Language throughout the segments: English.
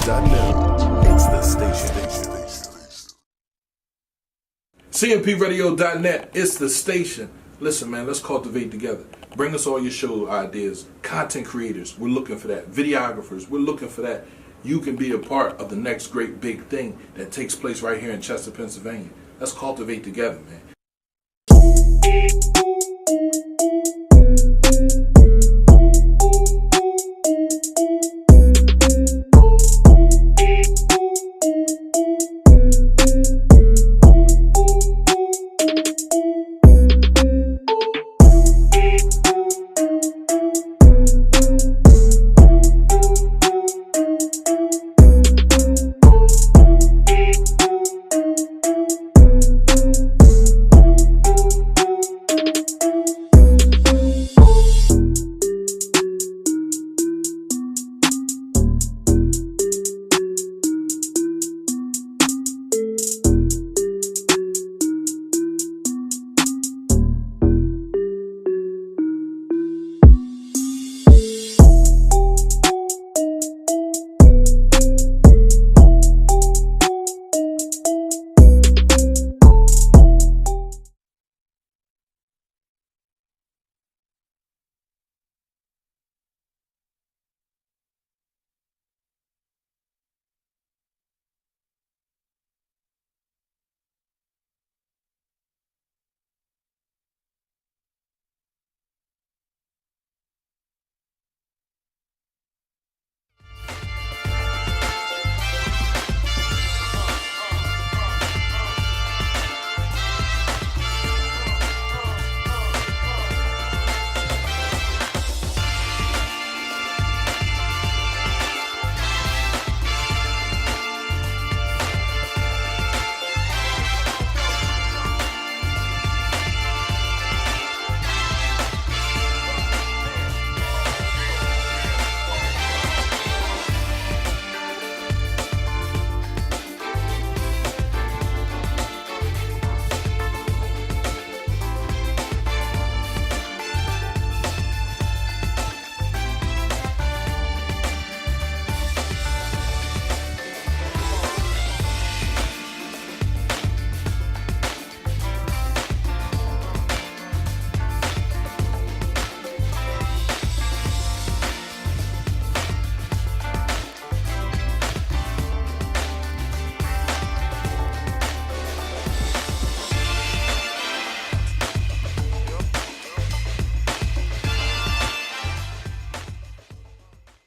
CMPRadio.net. It's the station. CMPRadio.net. It's the station. Listen, man, let's cultivate together. Bring us all your show ideas. Content creators, we're looking for that. Videographers, we're looking for that. You can be a part of the next great big thing that takes place right here in Chester, Pennsylvania. Let's cultivate together, man.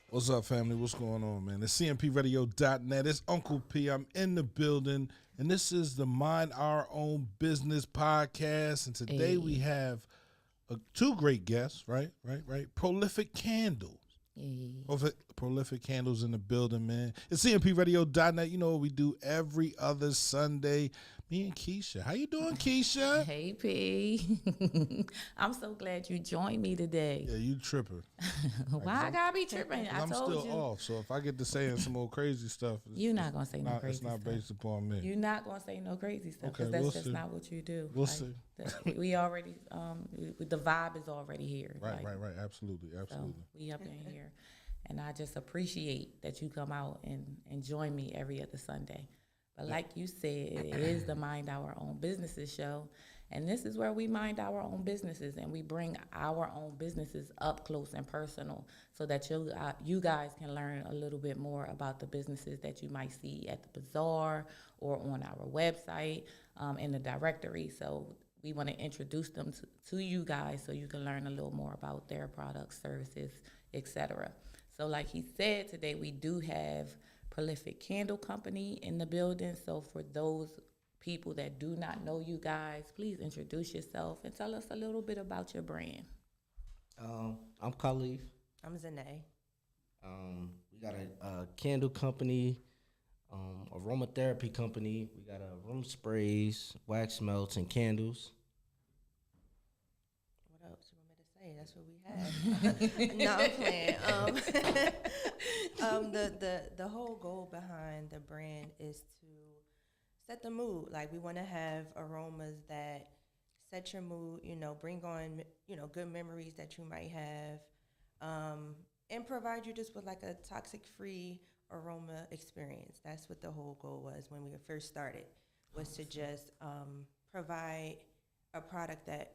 What's up, family? What's going on, man? It's CMPRadio.net. It's Uncle P. I'm in the building, and this is the Mind Our Own Business podcast. And today we have two great guests, right? Prolific Candles. Prolific Candles in the building, man. It's CMPRadio.net. You know what we do every other Sunday. Me and Keisha. How you doing, Keisha? Hey, P. I'm so glad you joined me today. Yeah, you tripping. Why I gotta be tripping? I'm still off, so if I get to saying some old crazy stuff, you're not gonna say no crazy stuff. It's not based upon me. You're not gonna say no crazy stuff because that's just not what you do. We'll see. We already, the vibe is already here. Right. Absolutely. So we up in here, and I just appreciate that you come out and join me every other Sunday. But like you said, it is the Mind Our Own Businesses show. And this is where we mind our own businesses and we bring our own businesses up close and personal so that you guys can learn a little bit more about the businesses that you might see at the bazaar or on our website in the directory. So we want to introduce them to you guys so you can learn a little more about their products, services, etc. So like he said, today we do have Prolific Candle Company in the building. So for those people that do not know you guys, please introduce yourself and tell us a little bit about your brand. I'm Khalif. I'm Zanae. We got a candle company, aromatherapy company. We got room sprays, wax melts, and candles. What else you want me to say? That's what we have. No, I'm playing. The whole goal behind the brand is to set the mood. Like, we want to have aromas that set your mood, bring on, good memories that you might have, and provide you just with like a toxic-free aroma experience. That's what the whole goal was when we first started, was to just provide a product that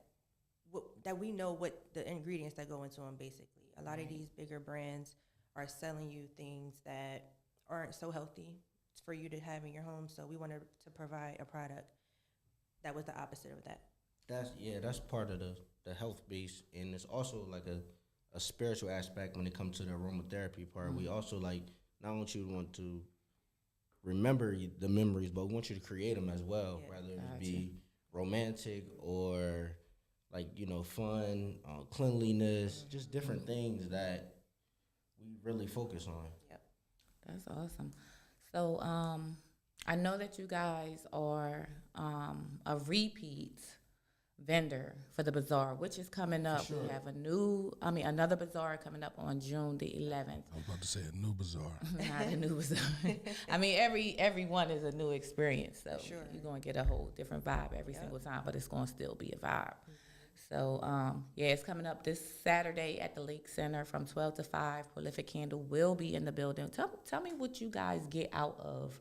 we know what the ingredients that go into them. Basically, a lot of these bigger brands are selling you things that aren't so healthy for you to have in your home. So we wanted to provide a product that was the opposite of that. That's part of the health base, and it's also like a spiritual aspect when it comes to the aromatherapy part. We also like not want you to want to remember the memories, but we want you to create them as well, whether it be romantic or like, you know, fun, cleanliness, just different things that we really focus on. Yep. That's awesome. So I know that you guys are a repeat vendor for the bazaar, which is coming up. We have another bazaar coming up on June the 11th. I was about to say a new bazaar. Not a new bazaar. I mean, every one is a new experience, so you're gonna get a whole different vibe every single time, but it's gonna still be a vibe. So it's coming up this Saturday at the Lake Center from 12 to 5. Prolific Candle will be in the building. Tell me what you guys get out of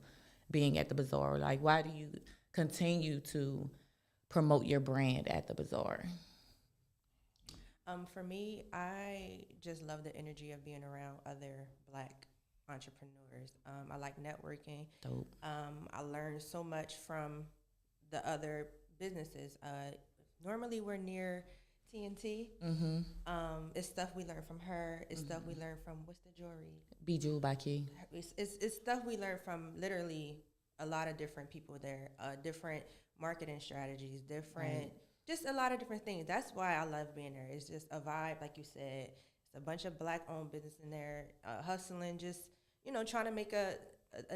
being at the bazaar. Like, why do you continue to promote your brand at the bazaar? For me, I just love the energy of being around other Black entrepreneurs. I like networking. Dope. I learned so much from the other businesses. Normally, we're near TNT. It's stuff we learn from her. It's stuff we learn from, what's the jewelry? Bijou by Key. It's stuff we learn from literally a lot of different people there, different marketing strategies, just a lot of different things. That's why I love being there. It's just a vibe, like you said. It's a bunch of Black-owned business in there, hustling, just, you know, trying to make a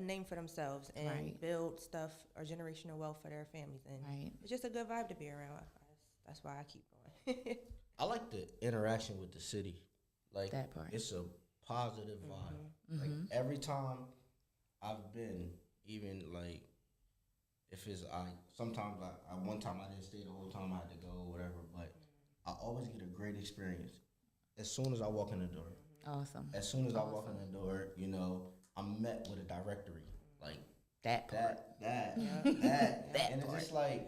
name for themselves and build stuff or generational wealth for their families. And it's just a good vibe to be around. That's why I keep going. I like the interaction with the city. Like, That part. it's a positive vibe. Like, every time I've been, even like, if it's sometimes one time I didn't stay the whole time, I had to go or whatever, but I always get a great experience as soon as I walk in the door. Awesome. As soon as I walk in the door, you know, I'm met with a directory. Like, That part. that. And it's just like,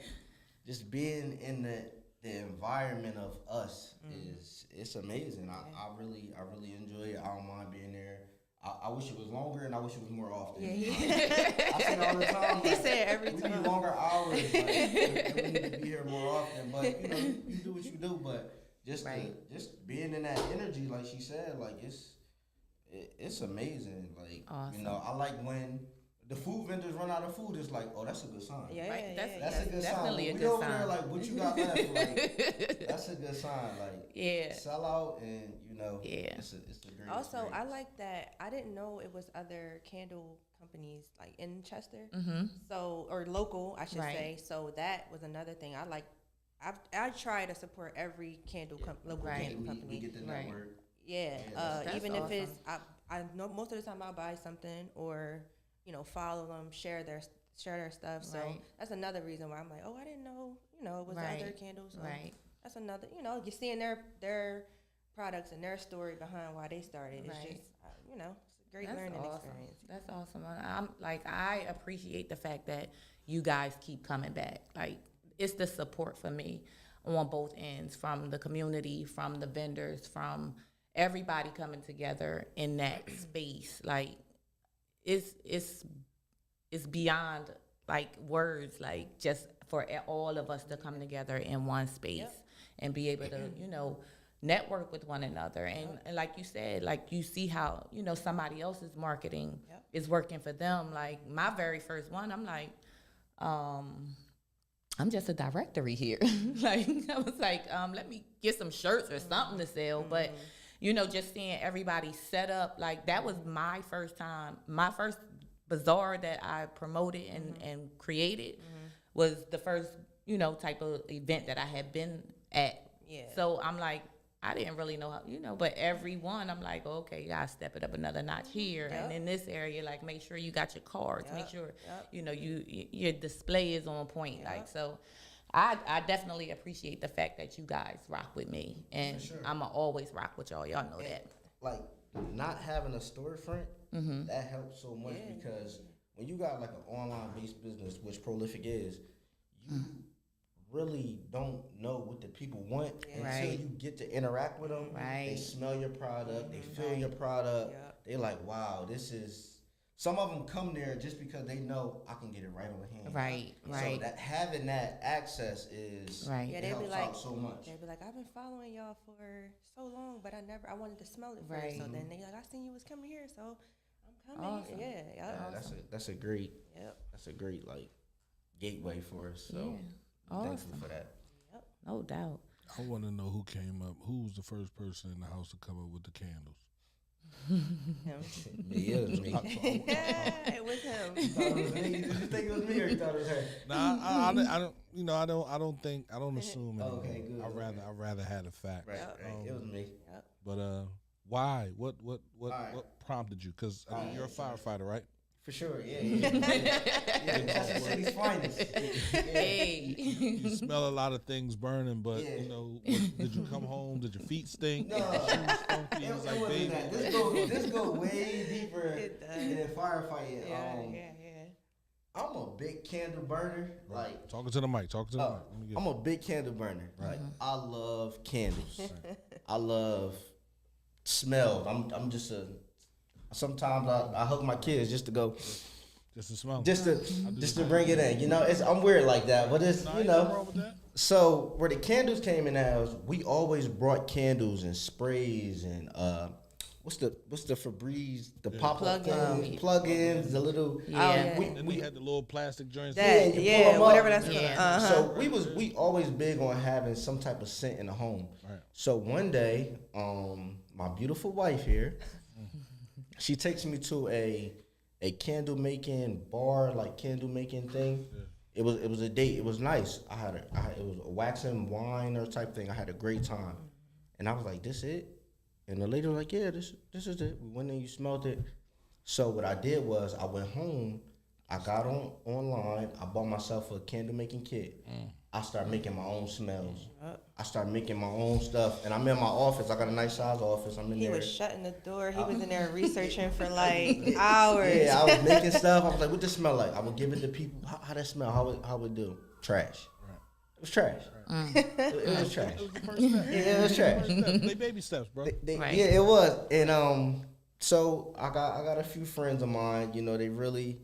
just being in the environment of us it's amazing. I really enjoy it. I don't mind being there. I wish it was longer, and I wish it was more often. I say it all the time. He said it every we time. need longer hours. Like, we need to be here more often. But you know, you do what you do. But just just being in that energy, like she said, like it's amazing. Like, Awesome. you know, I like when the food vendors run out of food. It's like, oh, that's a good sign. That's a good definitely sign. a We good over sign. there, like, what you got left? Like, that's a good sign. Like, sell out, and you know, it's a great Also, experience. I like that. I didn't know it was other candle companies like in Chester, so, or local, I should say. So that was another thing. I try to support every local candle company. We get the network. That's Even if awesome. it's, I know most of the time I'll buy something or, you know, follow them, share their stuff. So that's another reason why I'm like, oh, I didn't know, you know, it was other candles. So that's another, you know, you're seeing their products and their story behind why they started. It's just, you know, it's a great learning experience. That's awesome. I appreciate the fact that you guys keep coming back. Like, it's the support for me on both ends, from the community, from the vendors, from everybody coming together in that space. Like, it's beyond like words, like just for all of us to come together in one space and be able to, you know, network with one another. And like you said, like, you see how, you know, somebody else's marketing is working for them. Like, my very first one, I'm like, I'm just a directory here. Like, I was like, let me get some shirts or something to sell. But, you know, just seeing everybody set up, like, that was my first time. My first bazaar that I promoted and created was the first, you know, type of event that I had been at. So I'm like, I didn't really know how, you know, but every one, I'm like, okay, you gotta step it up another notch here. And in this area, like, make sure you got your cards, make sure, you know, your display is on point. Like, so I definitely appreciate the fact that you guys rock with me, and I'ma always rock with y'all. Y'all know that. Like, not having a storefront that helps so much because when you got like an online based business, which Prolific is, you really don't know what the people want until Right. you get to interact with them. They Right. smell your product, they feel your product. Yep. They like, wow, this is. Some of them come there just because they know I can get it right on the hand. Right, So right. that having that access is Right. Yeah, it they'd be helps like, out so much. they'd be like, I've been following y'all for so long, but I wanted to smell it first. Right. So then they like, I seen you was coming here, so I'm coming. Awesome. Yeah, Yeah, yep. that's a great Yep. like gateway for us. So Yeah. I'm thankful Awesome. for that. No doubt. I want to know who came up. Who was the first person in the house to come up with the candles? Him. Yeah, it was me. Yeah, it was him. Thought it was me. Did you think it was me or you thought it was her? Nah, I don't. You know, I don't think. I don't assume. Oh, okay, anymore. good, I'd rather have the fact. Right, right. It was me. But why? What right. what prompted you? Because All you're a firefighter, right? For sure, yeah. That's the city's finest. Hey. You smell a lot of things burning, but Yeah. you know, did you come home? Did your feet stink? No. Your shoes funky? It It was like, wasn't baby, that. This go way deeper It does. than firefighting. Yeah. I'm a big candle burner. Like talking to the mic. Talking to the mic. Let me get I'm a big candle burner. Like I love candles. I love smells. I'm just a. Sometimes I hug my kids just to go, just to smell. just to bring it in. You know, I'm weird like that, but it's Nah, you ain't nothing know. wrong with that. So where the candles came in as we always brought candles and sprays and what's the Febreze, the pop up plug-ins, the little Yeah. Then we had the little plastic joints. That, you yeah, pull 'em whatever up. that's Yeah. called. So we always big on having some type of scent in the home. Right. So one day, my beautiful wife here, she takes me to a candle making bar, like candle making thing. It was a date. It was nice. It was a waxing wine or type thing. I had a great time, and I was like, "This it?" And the lady was like, "Yeah, this is it." We went in, you smelled it. So what I did was I went home. I got online. I bought myself a candle making kit. I started making my own smells. I started making my own stuff, and I'm in my office. I got a nice size office. I'm in He there. was shutting the door. He was in there researching for like hours. Yeah, I was making stuff. I was like, "What this smell like?" I would give it to people. How that smell? How it do? Trash. It was trash. It was trash. It was the first step. Yeah, it was trash. First step. They baby steps, bro. Right. Yeah, it was. And so I got a few friends of mine. You know, they really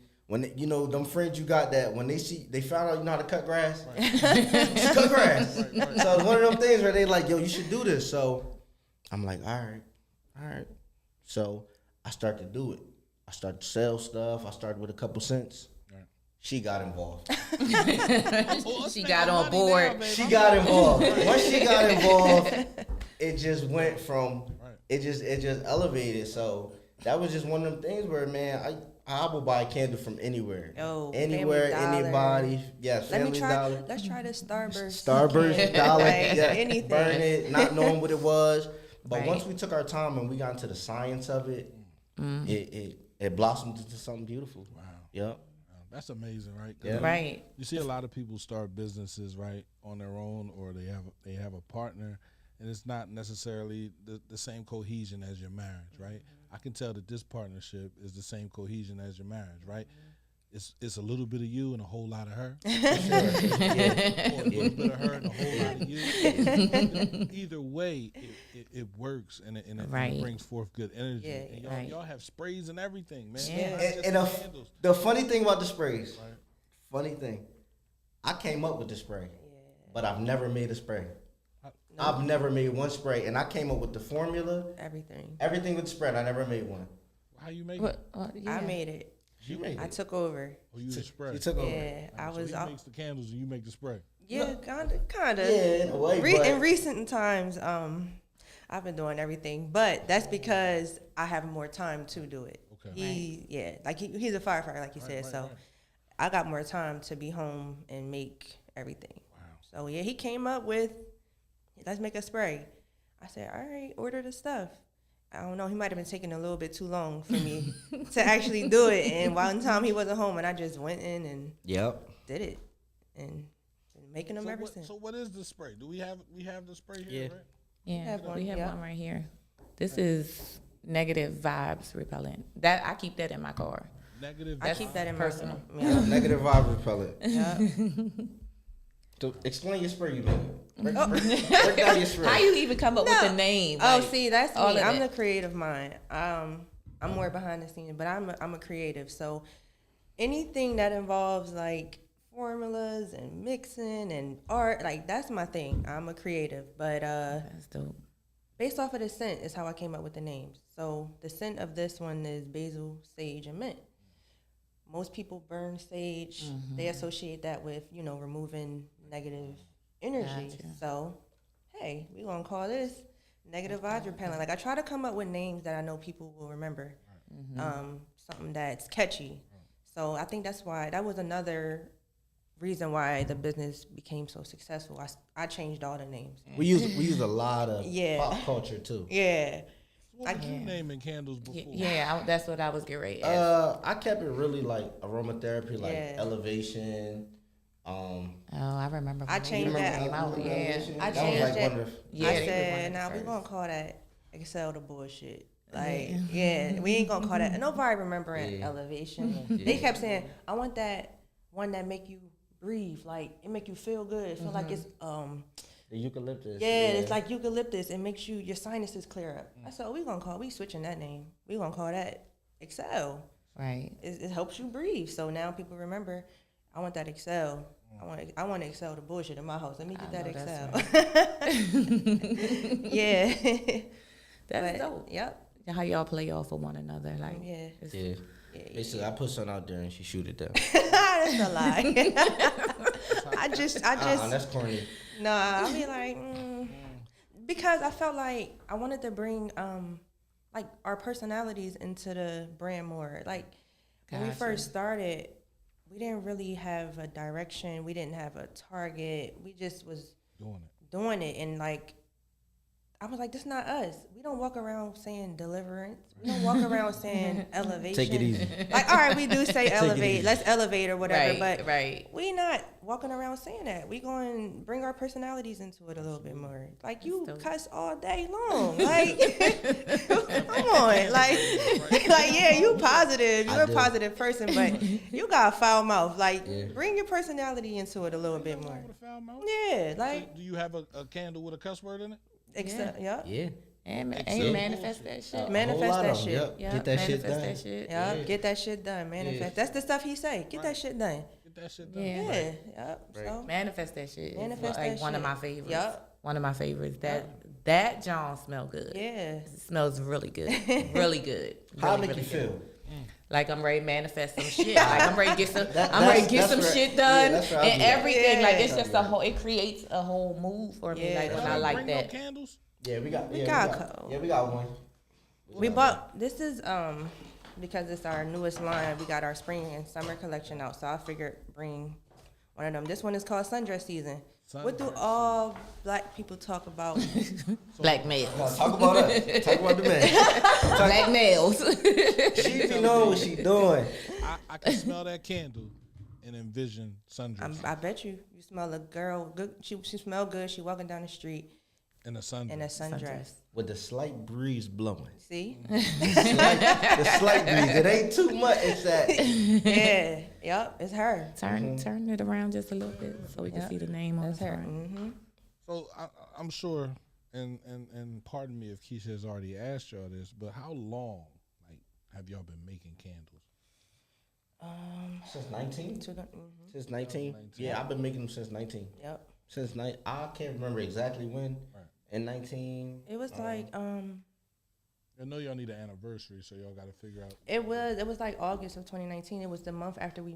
you know them friends you got that when they found out you know how to cut grass. Just cut grass. Right. So it's one of them things where they like, yo, you should do this. So I'm like, all right. So I started to do it. I started to sell stuff. I started with a couple cents. Right. She got involved. She got on board. She got involved. Once she got involved, it just went from it just elevated. So that was just one of them things where, man, I will buy a candle from anywhere. Oh, anywhere, Family Dollar. anybody. Yes, Family Dollar. Let's try the Starburst. Starburst candle. dollar. Like, Yeah, anything. burn it, not knowing what it was. But Right. once we took our time and we got into the science of it, it blossomed into something beautiful. Wow. Yep. That's amazing, right? 'Cause Yeah. Right. You see a lot of people start businesses right on their own, or they have a partner, and it's not necessarily the same cohesion as your marriage, right? I can tell that this partnership is the same cohesion as your marriage, right? It's a little bit of you and a whole lot of her, or a little bit of her and a whole lot of you. Either way, it works and it Right. brings forth good energy. Yeah, and right. y'all have sprays and everything, man. Yeah. Not just And the candles. the funny thing about the sprays, Right. funny thing, I came up with the spray, but I've never made a spray. No. I've never made one spray, and I came up with the formula, Everything. everything with spread. I never made one. How you make it? What, yeah. I made it. She made I it. took over. Or you the spray? She took over. Yeah, I So was. he makes the candles and you make the spray. Yeah, kinda. Yeah, in a way, but In recent times, I've been doing everything, but that's because I have more time to do it. Okay. He's a firefighter, like you said, so I got more time to be home and make everything. Wow. So yeah, he came up with, let's make a spray. I said, all right, order the stuff. I don't know, he might have been taking a little bit too long for me to actually do it. And one time he wasn't home, and I just went in and Yep. did it, and been making them ever since. So what is the spray? Do we have the spray here? Yeah. Right? Yeah, have one, we have yeah. one right here. This is negative vibes repellent. That I keep that in my car. Negative. I keep that in my personal. Yeah. Negative vibe repellent. Yeah. So explain your spray you made. Break down your spray. How you even come up with the name? Oh, Like, see, that's all me. of I'm that. the creative mind. I'm more behind the scenes, but I'm a creative. So anything that involves like formulas and mixing and art, like that's my thing. I'm a creative. But That's dope. based off of the scent is how I came up with the names. So the scent of this one is basil, sage, and mint. Most people burn sage. They associate that with, removing negative energy. Gotcha. So, hey, we gonna call this negative vibes repellent. Like I try to come up with names that I know people will remember. Something that's catchy. So I think that was another reason why the business became so successful. I changed all the names. We use a lot of Yeah. pop culture too. Yeah. What was you naming candles before? Yeah, that's what I was getting ready to ask. I kept it really like aromatherapy, like Yeah. elevation. Oh, I remember. I when changed it that. came out. Yeah. I That was changed like it. one of the- Yeah, I they were one said, of the now we first. gonna call that Excel the bullshit. Like, yeah, we ain't gonna call that. Nobody remembering Yeah. elevation. They kept saying, I want that one that make you breathe, like it make you feel good. It feel like it's the eucalyptus. it's like eucalyptus. It makes your sinuses clear up. I said, we switching that name. We gonna call that Excel. Right. It helps you breathe. So now people remember, I want that Excel. I want to Excel the bullshit in my house. Let me get that Excel. Yeah. That's But, dope. Yep. How y'all play off of one another, like Yeah. it's- Yeah. Basically, I put something out there and she shoot it down. That's a lie. I just That's corny. I'll be like, because I felt like I wanted to bring like our personalities into the brand more. Like when we Gotcha. first started, we didn't really have a direction. We didn't have a target. We just was doing it, and like I was like, this not us. We don't walk around saying deliverance. We don't walk around saying elevation. Take it easy. Like, all right, we do say it elevate. easy. Let's elevate or whatever. Right, but right. we not walking around saying that. We going to bring our personalities into it a little bit more. Like you dope. cuss all day long. Like, come on. Like, yeah, you positive. You're a do. positive person, but you got a foul mouth. Like, Yeah. bring your personality into it a little bit more. Yeah, like, Do you have a candle with a cuss word in it? except, yep. Yeah. And Excel. manifest that shit. Manifest that shit. Yep. Yeah, Get that shit manifest done. that shit. Yep, Yeah. get that shit done. Manifest. Yeah. That's the stuff he say. Get that shit done. Get that shit done. Yeah. Yeah, yep. Right. So, Manifest that shit. Manifest Like that one of shit. my favorites. Yup. One of my favorites. That John smell good. yeah. It smells really good. Really good. How Really, make you really good. feel? Like I'm ready to manifest some shit. Like I'm ready to get some. That- I'm ready to get that's some where- shit yeah, done that's where I and be at. everything. Like it's Yeah. just a whole. It creates a whole mood for me. Yeah. Like when Y'all I don't like bring that. No candles? Yeah, we got. We Yeah, got we a got. couple. Yeah, we got one. We bought this is because it's our newest line. We got our spring and summer collection out, so I figured bring one of them. This one is called Sundress Season. What do Sundress. all black people talk about? Black males. Now, talk about us. Talk about the man. Black males. She be know what she doing. I can smell that candle and envision sundress I bet you smell a girl good. She smell good. She walking down the street in a sundress. in a sundress. With the slight breeze blowing. See? The slight breeze. It ain't too much. It's that. Yeah. Yep. It's her. Turn it around just a little bit so we can Yep. see the name on That's the her. front. So I'm sure, and pardon me if Keisha has already asked y'all this, but how long have y'all been making candles? Since 19? To the- Since 19? Yeah, I've been making them since 19. Yep. Since I can't remember exactly when. In 19. It was like I know y'all need an anniversary, so y'all got to figure out. it was like August of 2019. It was the month after we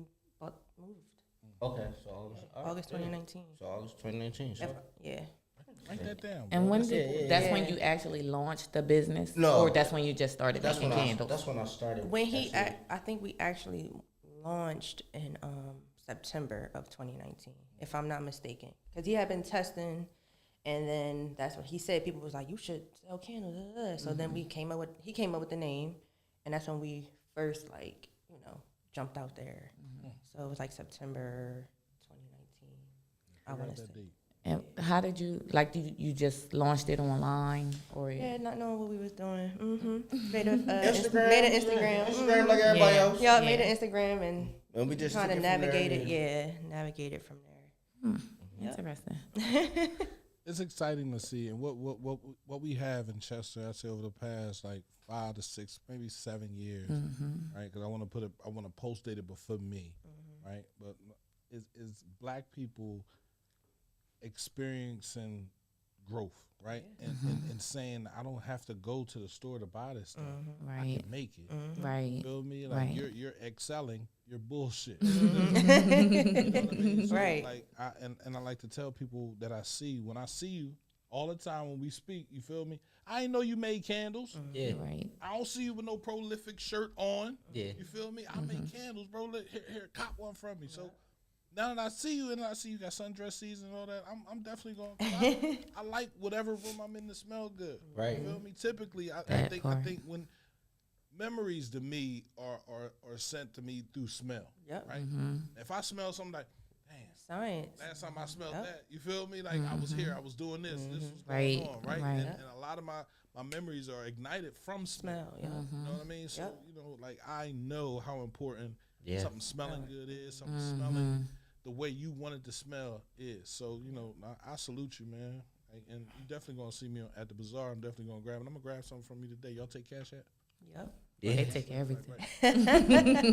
moved. Okay, so August. all right, August yeah. 2019. So August 2019. So. Yeah. Write that down. And bro. when That's- that's Yeah. when you actually launched the business, No. or that's when you just started That's making when candles. that's when I started. When he, actually- I think we actually launched in September of 2019, if I'm not mistaken, because he had been testing, and then that's what he said. People was like, "You should sell candles." So then he came up with the name, and that's when we first jumped out there. So it was like September 2019. I want Write to that say. date. And how did you you just launched it online or? Yeah, not knowing what we was doing. Made an Instagram. Made an Instagram. Instagram like everybody Yeah. else. Yeah, made an Instagram and And we just trying to took it from navigate there. it. Yeah, navigate it from there. Interesting. It's exciting to see, and what we have in Chester, I'd say over the past like 5 to 6, maybe 7 years, right? Because I want to post date it before me, right? But is Black people experiencing growth, right? And saying I don't have to go to the store to buy this stuff. I Right. can make it. Right. You feel me? Like Right. you're excelling, you're bullshit. You know what I mean? So, Right. Like and I like to tell people that I see when I see you all the time when we speak. You feel me? I ain't know you made candles. Yeah. Right. I don't see you with no prolific shirt on. Yeah. You feel me? I make candles, bro. Here, cop one from me. So now that I see you and I see you got sundress season and all that, I'm definitely going. I like whatever room I'm in to smell good. Right. You feel me? Typically, I That think part. when memories to me are sent to me through smell. Yep. Right. If I smell something like, damn, Science. last time I smelled Yep. that, you feel me? Like I was here, I was doing this. This was Right, going on, right? right. And a lot of my memories are ignited from smell. Smell. Yeah. You know what I mean? So, Yep. you know, like I know how important Yeah. something smelling good is, something smelling the way you want it to smell is. So, you know, I salute you, man. Like, and you definitely going to see me at the bazaar. I'm definitely going to grab it. I'm going to grab something from you today. Y'all take cash at? Yep. Yeah. They take everything.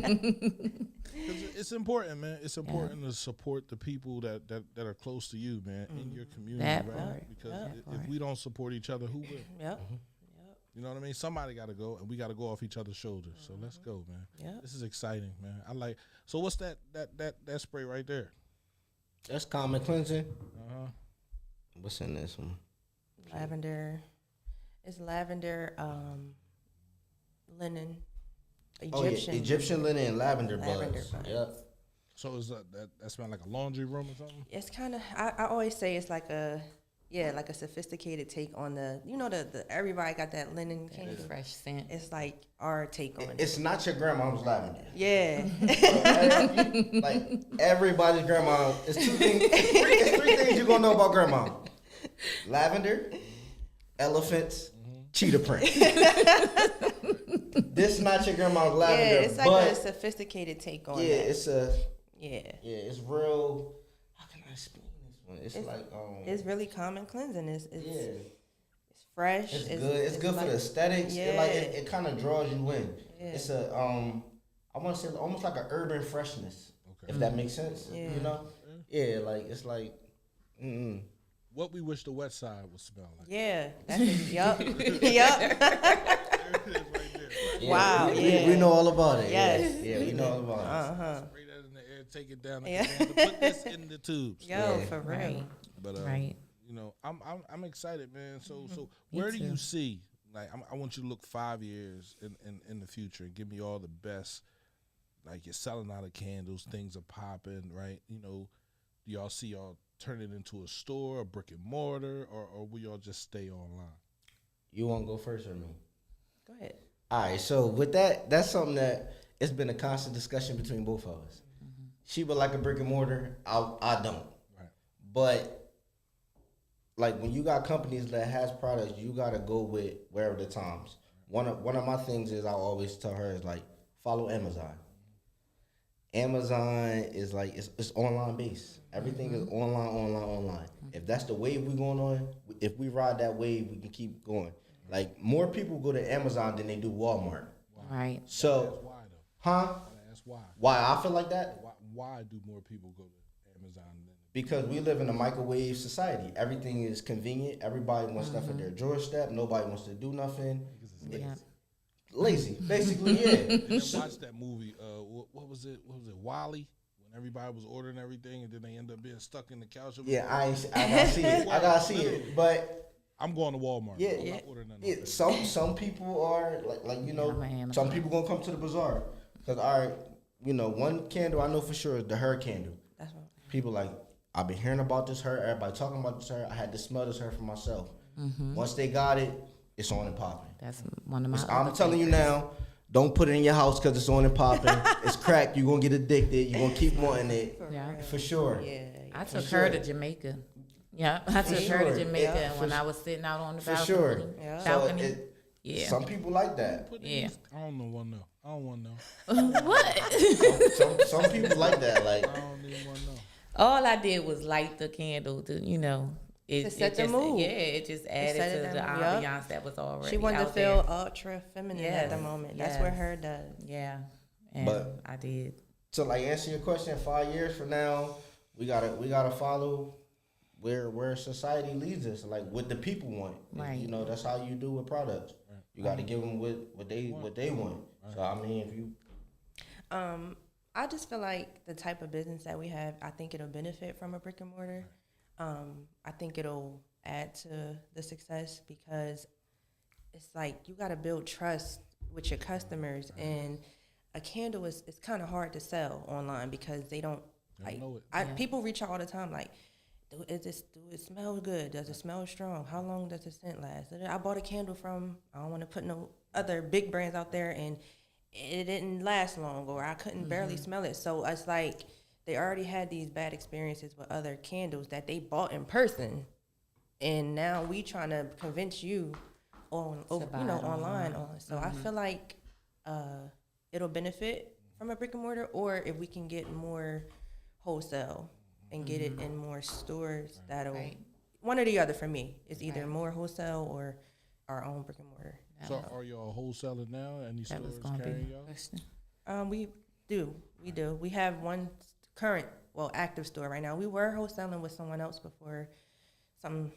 'Cause it's important, man. It's important to support the people that are close to you, man, in your community, That right? part. Because That if part. we don't support each other, who will? Yep. You know what I mean? Somebody got to go, and we got to go off each other's shoulders. So let's go, man. Yep. This is exciting, man. I like. So what's that spray right there? That's common cleansing. Uh-huh. What's in this one? Lavender. It's lavender, linen, Egyptian. Oh yeah, Egyptian linen and lavender Lavender buds. buds. Yep. So is that smell like a laundry room or something? It's kind of. I always say it's like a sophisticated take on the. You know the everybody got that linen That candle. fresh scent. It's like our take on it. It's not your grandma's lavender. Yeah. Like everybody's grandma. It's two things. It's three things you're gonna know about grandma: lavender, elephants, cheetah print. This not your grandma's Yeah, lavender, it's like but a sophisticated take on yeah, it. it's a Yeah. it's real. How can I explain this one? It's like It's really common cleansing. It's yeah. it's fresh. It's good. It's good for like- the aesthetics. Yeah. It kind of draws you in. Yeah. It's a I want to say almost like an urban freshness. Okay. If that makes sense. Yeah. You know. Yeah, like it's like. What we wish the west side would smell like. Yeah. That's it. Yup. Yup. There it is right there. Yeah, Wow, we yeah. know all about it. Yes. Yeah, we know all about it. Uh-huh. Spray that in the air, take it down. Yeah. Put this in the tubes. Yo, Yeah. for real. Right. But Right. you know, I'm excited, man. So Me where do you too. see? Like, I want you to look 5 years in the future and give me all the best. Like, you're selling out of candles, things are popping, right? You know, do y'all see y'all turn it into a store, a brick and mortar, or will y'all just stay online? You want to go first or me? Go ahead. All right. So with that, that's something that it's been a constant discussion between both of us. She would like a brick and mortar. I don't. Right. But like when you got companies that has products, you gotta go with wherever the times. One of my things is I always tell her is like follow Amazon. Amazon is like it's online based. Everything is online. If that's the wave we going on, if we ride that wave, we can keep going. Like more people go to Amazon than they do Walmart. Right. That's So, why though. huh? That's why. Why I feel like that? Why do more people go to Amazon than? Because we live in a microwave society. Everything is convenient. Everybody wants stuff at their doorstep. Nobody wants to do nothing. Yeah. Lazy, basically, yeah. I watched that movie. What was it? What was it? Wally. When everybody was ordering everything, and then they end up being stuck in the couch. Yeah, I gotta see it. I gotta see it. But I'm going to Walmart. Yeah, I'm yeah. not ordering nothing. yeah, some people are like you know, I'm a Amazon. some people gonna come to the bazaar because all right, you know, one candle I know for sure is the her candle. That's what. People like I've been hearing about this her. Everybody talking about this her. I had to smell this her for myself. Once they got it, it's on and popping. That's one of my. I'm other telling you favorites. now, don't put it in your house because it's on and popping. It's crack. You're going to get addicted. You're going to keep wanting it. Yeah. For sure. Yeah. I For took her sure. to Jamaica. Yeah, I took her sure. to Jamaica Yeah, when I was sitting out on the For balcony. sure. Yeah. So Balcony. Yeah. some people like that. Yeah. I don't want to know. I don't want to know. What? Some people like that. Like, I don't even want to know. All I did was light the candle to, it, To set it the just, mood. Yeah, it just added set it to the down, yup. ambiance that was already She wanted to out feel there. ultra feminine at the Yes, moment. That's what yes. her does. Yeah, and But- I did. to like answer your question, 5 years from now, we gotta follow where society leads us, like what the people want. Right. You know, that's how you do with products. You got to give them what they want. So I mean, if you I just feel like the type of business that we have, I think it'll benefit from a brick and mortar. I think it'll add to the success because it's like you got to build trust with your customers, and a candle is it's kind of hard to sell online because they don't like. know it. People reach out all the time like, do it smell good? Does it smell strong? How long does the scent last? I bought a candle from, I don't want to put no other big brands out there, and it didn't last long, or I couldn't barely smell it. So it's like they already had these bad experiences with other candles that they bought in person, and now we trying to convince you buy it online. So I feel like it'll benefit from a brick and mortar, or if we can get more wholesale and get it in more stores, that'll Right. one or the other for me. It's either more wholesale or our own brick and mortar. So are y'all wholesaling now? Any That was stores going to be carrying my y'all? question. We do. We have one current, active store right now. We were wholesaling with someone else before some,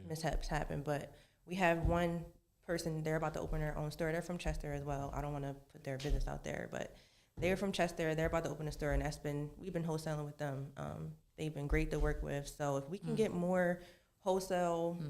mishaps happened, but we have one person, they're about to open their own store. They're from Chester as well. I don't want to put their business out there, but they're from Chester. They're about to open a store, and we've been wholesaling with them. They've been great to work with. So if we can get more wholesale,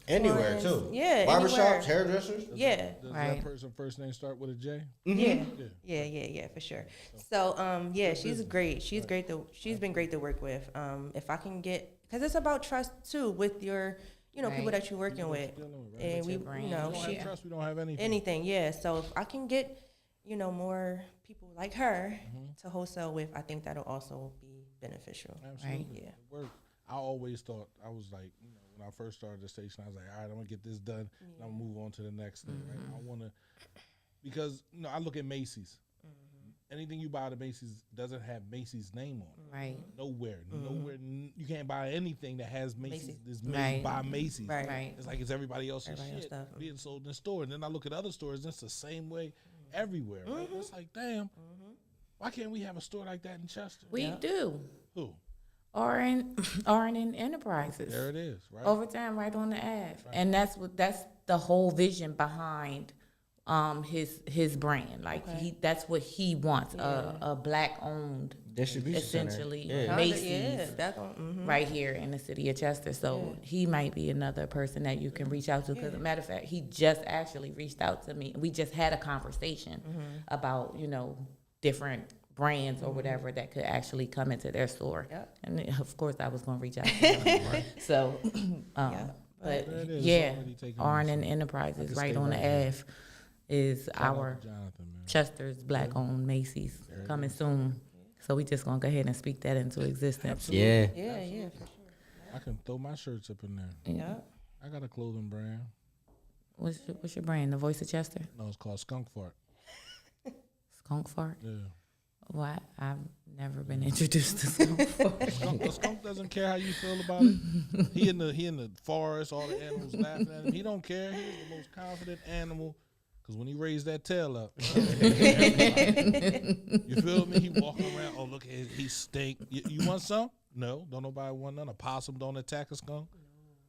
anywhere clients, too. yeah, Barbershops, anywhere. hairdressers. yeah, Does Right. that person first name start with a J? yeah, Yeah. yeah, for sure. So, she's great. She's great. She's been great to work with. If I can get, because it's about trust too with your, people Right. that you're working with, Dealing with, right? and we, your brand. We don't she, have trust. We don't have anything. anything, yeah. So if I can get, more people like her to wholesale with, I think that'll also be beneficial. Absolutely. Yeah. It worked. I always thought, I was like, when I first started the station, I was like, all right, I'm gonna get this done, and I'm gonna move on to the next thing. Right? I wanna, because I look at Macy's. Anything you buy at Macy's doesn't have Macy's name on it. Right. Nowhere. You can't buy anything that has Macy's. Is made Right. by Macy's. Right. Right. It's like it's everybody else's Everybody else shit stuff. being sold in the store. And then I look at other stores, and it's the same way everywhere. Right? It's like, damn, why can't we have a store like that in Chester? We do. Who? RN Enterprises. There it is, right? Overtime right on the Ave. And that's the whole vision behind his brand. Like that's what he wants. A black owned Distribution essentially center. Yeah. Macy's Yeah, that's on, right here in the city of Chester. So he might be another person that you can reach out to. Because, matter of fact, he just actually reached out to me. We just had a conversation about, different brands or whatever that could actually come into their store. Yep. And of course, I was going to reach out to him. So, but There it is. yeah, It's already taken R&N Enterprises can right stay on right the here. Ave is our Jonathan, man. Chester's black-owned Macy's coming soon. So we just going to go ahead and speak that into existence. Yeah. yeah, for sure. I can throw my shirts up in there. Yeah. I got a clothing brand. What's your brand? The Voice of Chester? No, it's called Skunk Fart. Skunk Fart? Yeah. Why? I've never been introduced to Skunk Fart. The skunk doesn't care how you feel about it. He in the forest, all the animals laughing at him. He don't care. He's the most confident animal. Cause when he raised that tail up, you feel me? He walking around. Oh, look, he stink. You want some? No, don't nobody want none. A possum don't attack a skunk.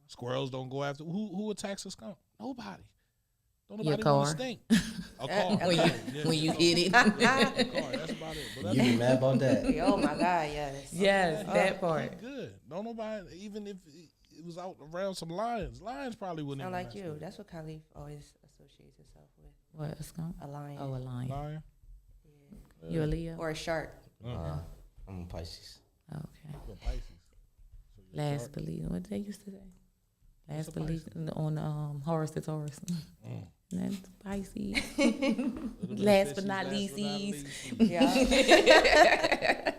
Squirrels don't go after. Who attacks a skunk? Nobody. Don't Your nobody want car. to stink. A car. when you hit it. A car. That's about it. But You be mad about that? Oh my God, yes. Yes, that part. he good. Don't nobody. Even if it was out around some lions probably wouldn't. Sound even like mess you. with That's what Khalif always associates himself with. What, a skunk? A lion. Oh, a lion. Lion. You a Leo? Or a shark. I'm a Pisces. Okay. You're a Pisces. Last belief. What they used to say? Last belief on Horus the Taurus. That's Pisces. Last but not least. Yeah.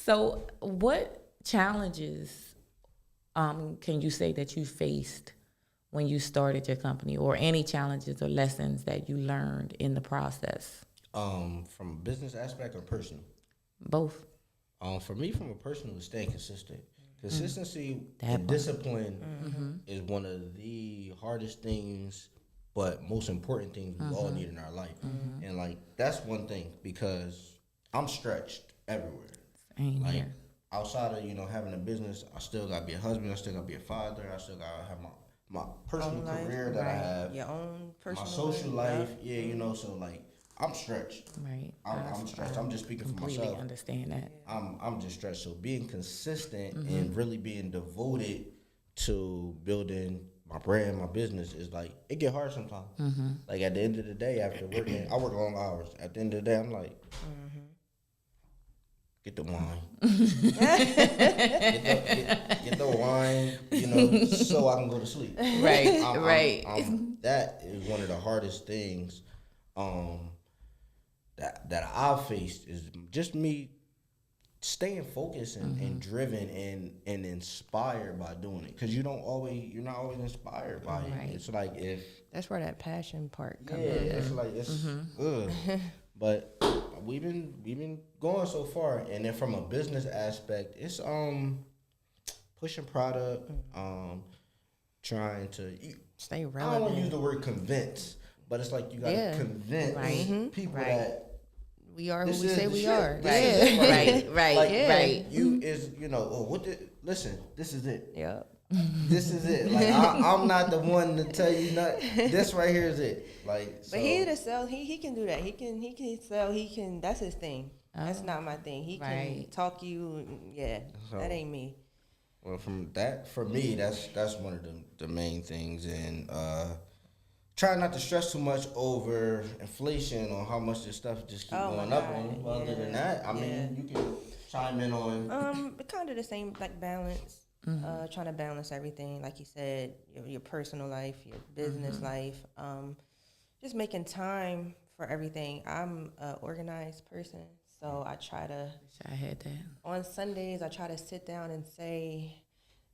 So, what challenges can you say that you faced when you started your company, or any challenges or lessons that you learned in the process? From a business aspect or personal? Both. For me, from a personal, is staying consistent. Consistency That and part. discipline is one of the hardest things, but most important things we all need in our life. And like that's one thing, because I'm stretched everywhere. Same Like here. outside of having a business, I still gotta be a husband. I still gotta be a father. I still gotta have my personal Own life, career that I have, your own personal my social life. life. Yeah, so like I'm stretched. Right. I'm stressed. I'm just speaking for completely myself. understand that. I'm just stressed. So being consistent and really being devoted to building my brand, my business is like it get hard sometimes. Like at the end of the day, after working, I work long hours. At the end of the day, I'm like, get the wine, get the wine, so I can go to sleep. Right, right. That is one of the hardest things that I've faced, is just me staying focused and driven and inspired by doing it, because you're not always inspired by Right. it. It's like if That's where that passion part comes yeah, in. it's like it's good, but we've been going so far. And then from a business aspect, it's pushing product, trying to Stay I don't want to relevant. use the word convince, but it's like you gotta Yeah. convince Right. people Right. that We are this who we is say the we shit. are. This is Yeah. it Right, Like, right. you is listen, this is it. Yep. This is it. Like I'm not the one to tell you nothing. This right here is it. Like, so, But he to sell, he can do that. He can sell. He can. That's his thing. That's not my thing. He can Right. talk you. Yeah, So- that ain't me. well, for me, that's one of the main things, and try not to stress too much over inflation or how much this stuff just keep Oh, my going up God. on. Other than Yeah. that, I mean, you can chime in on. But kind of the same, like balance. Trying to balance everything, like you said, your personal life, your business life. Just making time for everything. I'm an organized person, so I try to. I had that. On Sundays, I try to sit down and say,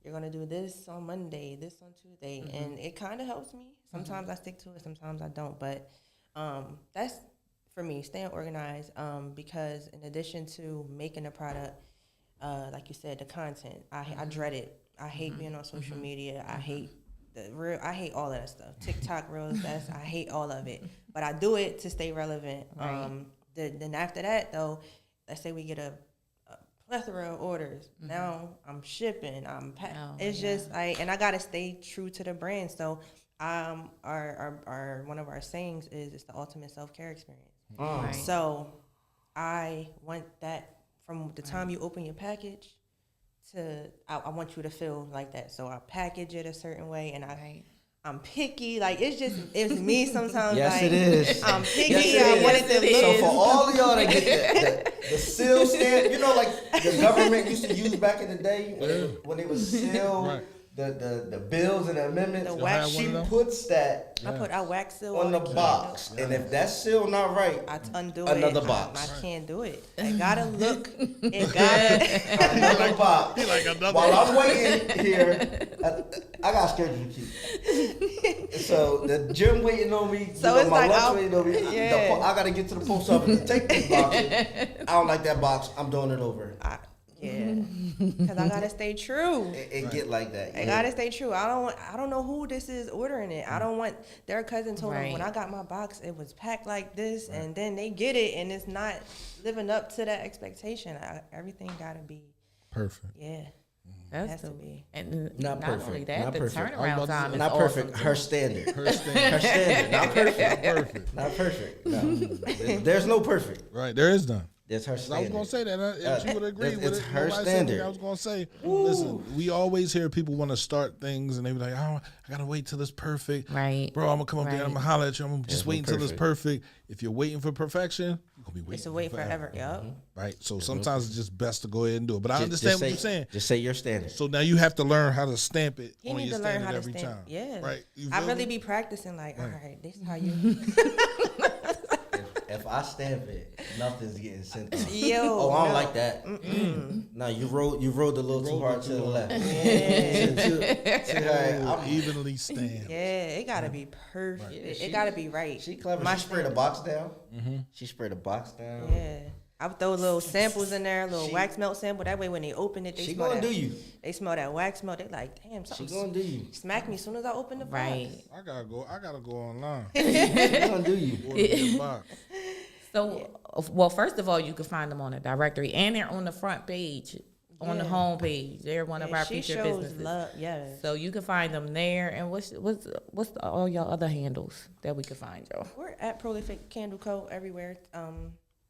you're going to do this on Monday, this on Tuesday. And it kind of helps me. Sometimes I stick to it, sometimes I don't. But that's, for me, staying organized, because in addition to making a product, like you said, the content, I dread it. I hate being on social media. I hate I hate all of that stuff. TikTok reels, I hate all of it. But I do it to stay relevant. Right. Then after that, though, let's say we get a plethora of orders. Now I'm shipping. Oh, it's yeah. just and I gotta stay true to the brand. So our one of our sayings is it's the ultimate self-care experience. Right. So I want that from the time you open your package to I want you to feel like that. So I package it a certain way, and Right. I'm picky. Like it's me sometimes. Yes, like, it is. I'm picky. Yes, it I is. want it to Yes, look. it So for all of y'all that get the seal stamp, like the government used to use back in the day when they would seal Right. the bills and the amendments. The Y'all wax had one She of them? puts that I wax seal on the candle. box, and if that seal not right, I undo Another it. box. I can't do it. It gotta look. It gotta. another box. like another While I'm waiting here, I got a schedule to keep. So the gym waiting on me. So my it's like lunch I'll- waiting on me. yeah. I gotta get to the post office to take this box. I don't like that box. I'm doing it over. Yeah, because I gotta stay true. It get like that. I gotta stay true. I don't know who this is ordering it. I don't want their cousin told them when Right. I got my box it was packed like this, and then they get it and it's not living up to that expectation. Everything gotta be Perfect. yeah. That's Has to the, be. and Not not only perfect. that, Not the perfect. I was turnaround about to time say, is Not awesome. perfect. Her standard. Her stand. Her standard. Not perfect. Perfect. Not perfect. No. There's no perfect. Right. There is none. That's her I was standard. gonna say that if she would agree with it's it. her nobody said standard. anything. I was gonna say, listen, we always hear people want to start things and they be like, oh, I gotta wait till it's perfect. Right. Bro, I'm gonna come up there, Right. I'm gonna holler at you. I'm gonna just no wait until it's perfect. perfect. If you're waiting for perfection, you're gonna be waiting. It's a wait forever. Yup. Right. So sometimes it's just best to go ahead and do it. But I Just understand what say- you're saying. Just say your standard. So now you have to learn how to stamp it He on need your to learn standard how to every stamp. time. Yeah. Right. You I feel really me? be practicing like, all right, this is how you if I stamp it, nothing's getting sent off. Yo, Oh, I don't no. like that. No, you rolled a little too hard to the left. Oh, evenly stamped. Yeah, it gotta be perfect. It gotta be right. She clever. My She sprayed the stamp. box down. She sprayed the box down. Yeah. I would throw little samples in there, little She- wax melt sample. That way, when they open it, they She smell gonna that. do you. They smell that wax melt. They like, damn, She something gonna do you. smack me as soon as I open the box. Right. I gotta go online. She gonna do you. Order me a box. So, well, first of all, you can find them on the directory, and they're on the front page, on the Yeah. home page. They're one of And our she featured shows businesses. love. Yes. So you can find them there. And what's all y'all other handles that we can find y'all? We're at Prolific Candle Co. everywhere.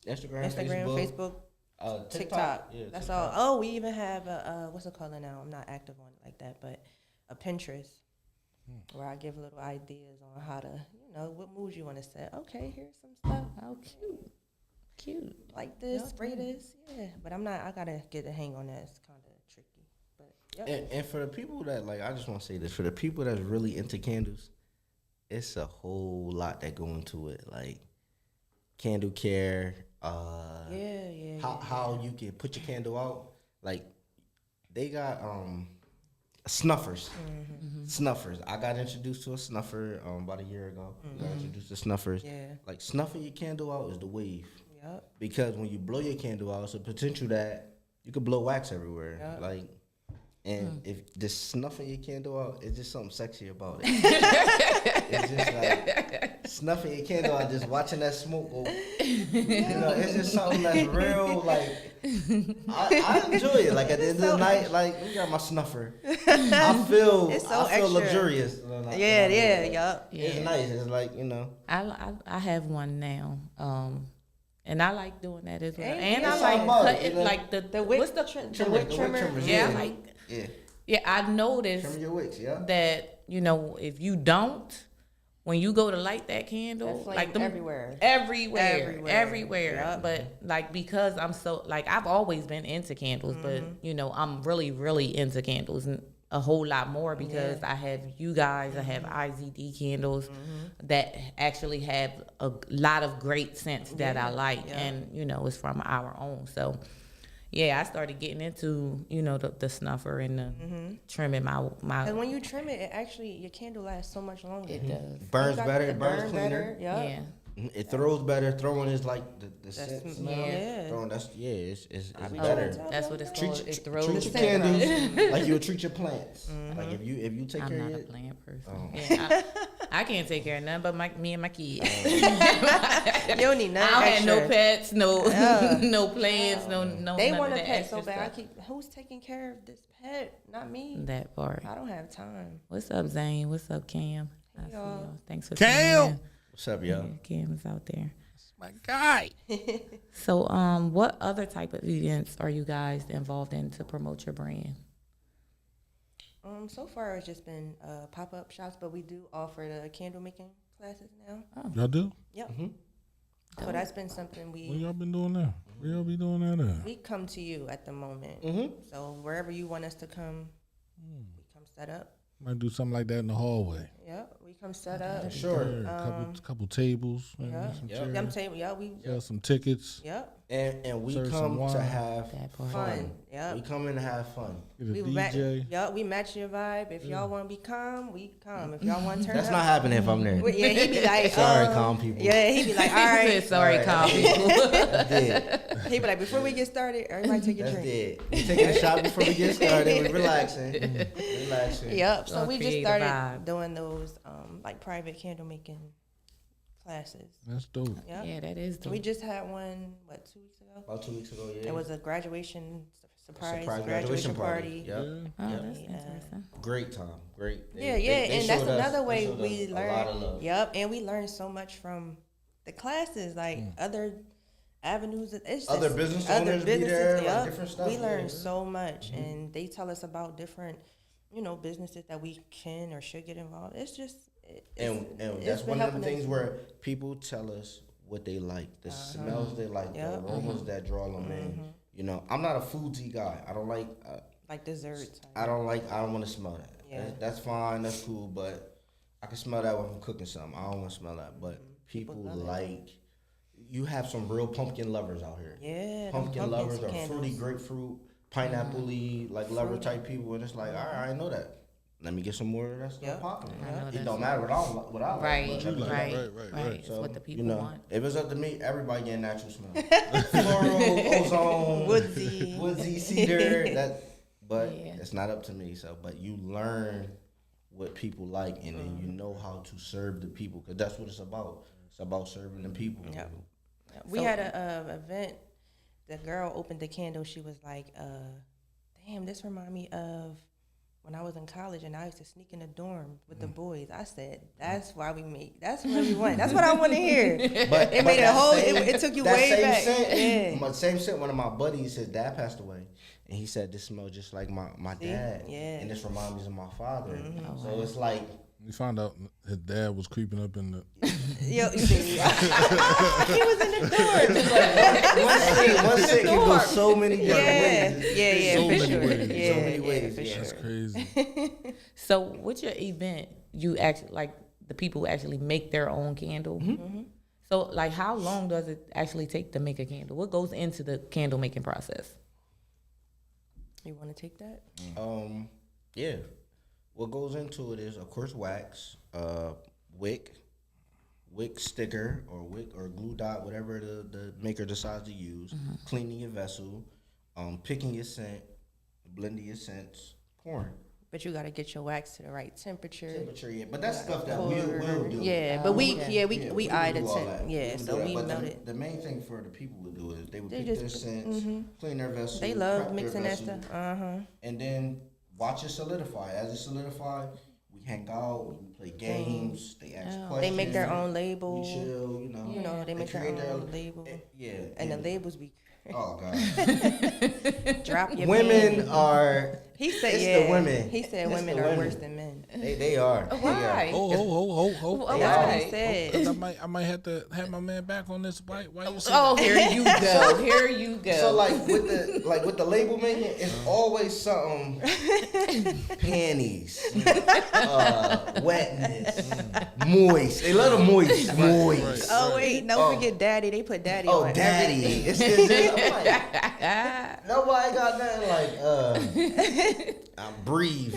Instagram, Instagram, Facebook, TikTok. TikTok. Yeah, That's TikTok. all. Oh, we even have a what's it called now? I'm not active on it like that, but a Pinterest where I give little ideas on how to, what moves you want to set. Okay, here's some stuff Oh, cute, cute. like this, Yeah. spray this. Yeah, but I'm not. I gotta get a hang on that. It's kind of tricky, but yep. And for the people that I just want to say this, for the people that's really into candles, it's a whole lot that go into it, like candle care, yeah. how you can put your candle out. Like they got snuffers. Snuffers. I got introduced to a snuffer about a year ago. Got introduced to snuffers. Yeah. Like snuffing your candle out is the wave. Yep. Because when you blow your candle out, it's a potential that you could blow wax everywhere. Yep. Like, and if just snuffing your candle out, it's just something sexy about it. It's just like snuffing your candle out, just watching that smoke go. It's just something that's real. Like, I enjoy it. Like at the end of the night, like we got my snuffer. I feel It's so I feel extra. luxurious. Yeah. Yup. It's nice. It's like I have one now. And I like doing that as well. Ain't And it I something like about it, cutting, you know? like The wick, what's the the wick trimmer. trimmers, Yeah, yeah. like Yeah, I noticed trim your wicks, yeah. that if you don't, when you go to light that candle, That flame like them everywhere. everywhere. Yep. But like because I'm so I've always been into candles, but I'm really really into candles and a whole lot more because I have you guys. I have IZD candles that actually have a lot of great scents that I like, and it's from our own. So. Yeah, I started getting into, the snuffer and the trimming my. And when you trim it, your candle lasts so much longer. It does. Burns You got better, the it burns burn cleaner. better, Yep. Yeah. It throws better. Throwing is like the scent That's- smell. yeah. Throwing it's be better. trying to That's what it's Treat, called. your- It throws. treat your the scent. candles like you would treat your plants. Like if you take I'm care not of a it. plant person. Oh. Yeah, I can't take care of none but me and my kids. You don't need I nothing don't have extra. no pets, no Yeah. no plants, no. They none want of a that pet extra so bad. stuff. Who's taking care of this pet? Not me. That part. I don't have time. What's up, Zane? What's up, Cam? I see y'all. y'all. Thanks for Cam! tuning in. What's up, y'all? Yeah, Cam is out there. My guy. So, what other type of events are you guys involved in to promote your brand? So far it's just been pop-up shops, but we do offer the candle making classes now. Y'all do? Yep. So that's been something What we y'all been doing there? Where y'all be doing that at? we come to you at the moment. So wherever you want us to come, we come set up. Might do something like that in the hallway. Yep, we come set up. Sure. Couple tables, maybe Yeah. some Yep. chairs, I'm saying, we sell some tickets, yep And we Serve some come wine. to have That part. fun. Yep. We come in to have fun. get a We DJ. we match your vibe. If y'all want to be calm, we calm. If y'all want to turn That's up, not happening if I'm there. yeah, he be like, Sorry, calm people. Yeah, he be like, all He right. said, sorry, Alright. calm people. That's dead. He be like, before we get started, everybody take a That's drink. dead. We taking a shot before we get started. We relaxing. Relaxing. Yep. So Gonna we just create a started vibe. doing those like private candle making classes. That's dope. Yep. Yeah, that is We dope. just had one 2 weeks ago. About 2 weeks ago, yeah. It was a graduation surprise, Surprise graduation party. Yep. Oh, Yep. that's interesting. Great time. Great. Yeah, They and that's showed us- another they way showed we us a lot of learn. love. Yep, and we learned so much from the classes, like other avenues. It's just Other business owners be there, like yep. different stuff, We yeah. learned so much, and they tell us about different, businesses that we can or should get involved. It's just, And it's that's been one of the helping things us. where people tell us what they like, the smells they like, Yep. the aromas that draw them in. I'm not a foodie guy. I don't like. Like desserts. I don't want to smell that. Yeah. That's fine. That's cool. But I can smell that when I'm cooking something. I don't want to smell that. But people love it. like. you have some real pumpkin lovers out here. Yeah, them Pumpkin lovers or candles. fruity grapefruit, pineapple-y, like lover type people, and it's like, all right, I know that. Let me get some more of that stuff Yep. popping. I know It that's don't matter what I like. Right, but you like. right, Right. right. It's So, what the people you know, want. if it's up to me, everybody getting natural smell. Floral, ozone, woodsy, cedar. But Yeah. it's not up to me. So, but you learn what people like, and then you know how to serve the people, because that's what it's about. It's about serving the people. Yep. We had a event. The girl opened the candle. She was like, "Damn, this remind me of when I was in college and I used to sneak in the dorm with the boys." I said, "That's why we meet. That's what we want. That's what I want to hear." But It made a that whole. same- It took you that way same back. Scent, Yeah. My same scent. One of my buddies, his dad passed away, and he said this smells just like my dad. Yeah. And this reminds me of my father. Mm-hmm. So it's like, We found out his dad was creeping up in the. Yo, you see, he was in the dorm. one scent can go so many different Yeah, ways. yeah, So for many sure. ways. Yeah, So many yeah, ways, for yeah. sure. That's crazy. So with your event, you actually like the people actually make their own candle. Mm-hmm. So like, how long does it actually take to make a candle? What goes into the candle making process? You want to take that? Yeah. What goes into it is, of course, wax, wick sticker, or wick or glue dot, whatever the maker decides to use. Cleaning your vessel, picking your scent, blending your scents, pouring. But you got to get your wax to the right temperature. Yeah, but that's stuff that we'll do. Yeah, but we okay. we eyed do it. all that. Yeah, do so that. we But melted. the main thing for the people to do is they would They pick just- their scents, clean their vessel. They love prep their mixing that vessel, stuff. and then watch it solidify. As it solidifies, we hang out, we play games. They ask questions. They make their own label. We chill, you know. You know, they make their create own label. Yeah. And the labels be Oh God. drop your Women pen. are. He said, it's yeah. the women. He said It's women the are women. worse than men. They are. They Why? are. Oh. Oh, That's what why? he said. 'Cause I might have to have my man back on this. Why you say Oh, that? here you go. Here you go. So like with the label making, it's always something panties, wetness, moist. They love the moist, moist. Oh wait, don't forget daddy. They put daddy Oh, on daddy. everything. It's I'm like, nobody got nothing like I breathe.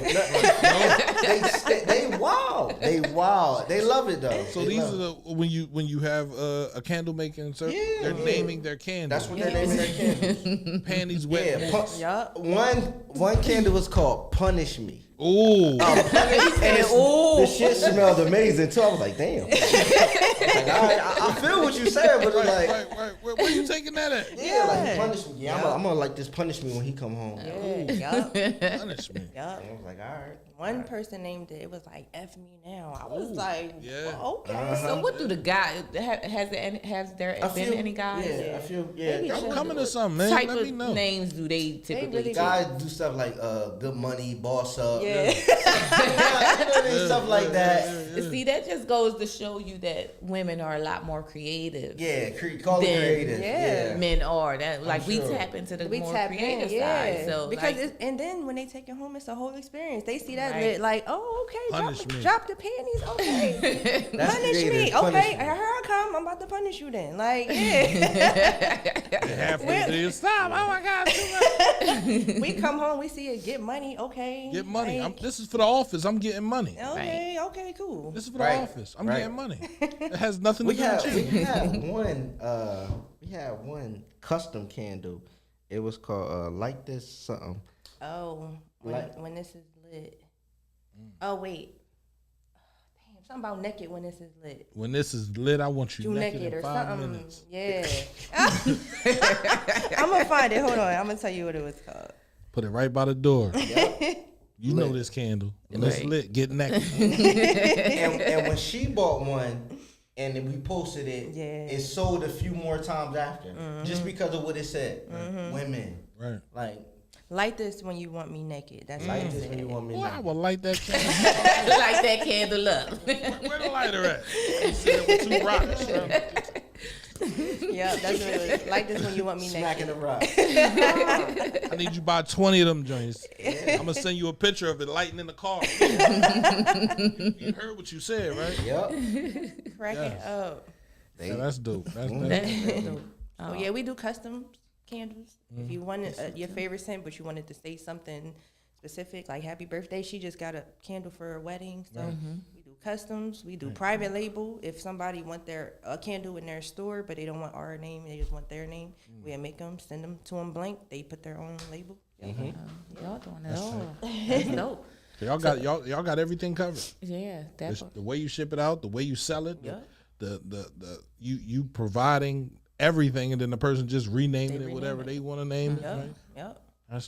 They wild. They wild. They love it though. So these are the when you have a candle making service, Yeah, they're yeah. naming their candle. That's what they're naming their candles. Panties wet. Yeah, moist. Yup. one candle was called Punish Me. Ooh. And the shit smelled amazing too. I was like, damn. Like, all right, I feel what you're saying, but it's like, right. Where you taking that at? yeah, like punish me. Yeah, I'm gonna like this punish me when he come home. Yup. Punish me. Yup. I was like, all right. One person named it. It was like "F me now." I was like, yeah. well, okay. So what do the guys has there been any guys? Yeah, I feel. Yeah, Maybe I'm should coming do to something, man. Type Let of me know. names do they typically really take? guys do stuff like Good Money, Boss Up, Yeah. stuff like that. See, that just goes to show you that women are a lot more creative. Yeah, call it Then- creative. Yeah. Yeah. Men are that like we sure. tap into the We more tap in, creative yeah. side. So because like, and then when they take it home, it's a whole experience. They see that Right. lit, like, oh, okay, Punish me. drop the panties, okay, That's punish creative. me, Punish okay, me. here I come, I'm about to punish you then, like, yeah. Halfway there. Stop. Oh my God. Too much. We come home, we see it, get money, okay, Get money. like, This is for the office. I'm getting money. okay, okay, cool. This is for the Right. office. I'm Right. getting money. It has nothing to We do with you. had one custom candle. It was called Like This something. Oh, when this is lit. Oh wait, damn, something about naked when this is lit. When this is lit, I want you You naked naked in or 5 something. minutes. Yeah. I'm gonna find it. Hold on. I'm gonna tell you what it was called. Put it right by the door. You know this candle. When it's Right. lit, get naked. and when she bought one and then we posted it, Yeah. it sold a few more times after. Just because of what it said. Women. Right. Like Light this when you want me naked. That's what like it this when you said. want me Boy, to I will light that candle. light that candle up. Where the lighter at? You sit there with 2 rocks. Yep, that's what it was. Light this when you want me smacking the naked. rock. I need you to buy 20 of them joints. I'm gonna send you a picture of it lighting in the car. You heard what you said, right? Yep. Crack it up. Yeah, that's dope. That's That's dope. Oh yeah, we do custom candles. If you wanted your favorite scent, but you wanted to say something specific, like "Happy Birthday," she just got a candle for her wedding. So we do customs. We do private label. If somebody want a candle in their store, but they don't want our name, they just want their name, we'll make them, send them to them blank. They put their own label. Y'all doing it all. That's dope. y'all got everything covered. Yeah, definitely. The way you ship it out, the way you sell it, Yeah. the you providing everything, and then the person just renaming They it whatever rename they want to name it. Yep. Right? Yep.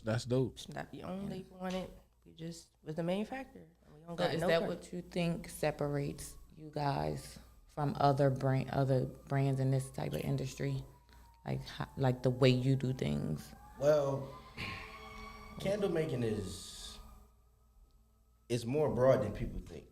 That's dope. It's not your own label on it. We just was the manufacturer. We don't So got is no that part. what you think separates you guys from other brands in this type of industry? Like the way you do things? Well, candle making it's more broad than people think.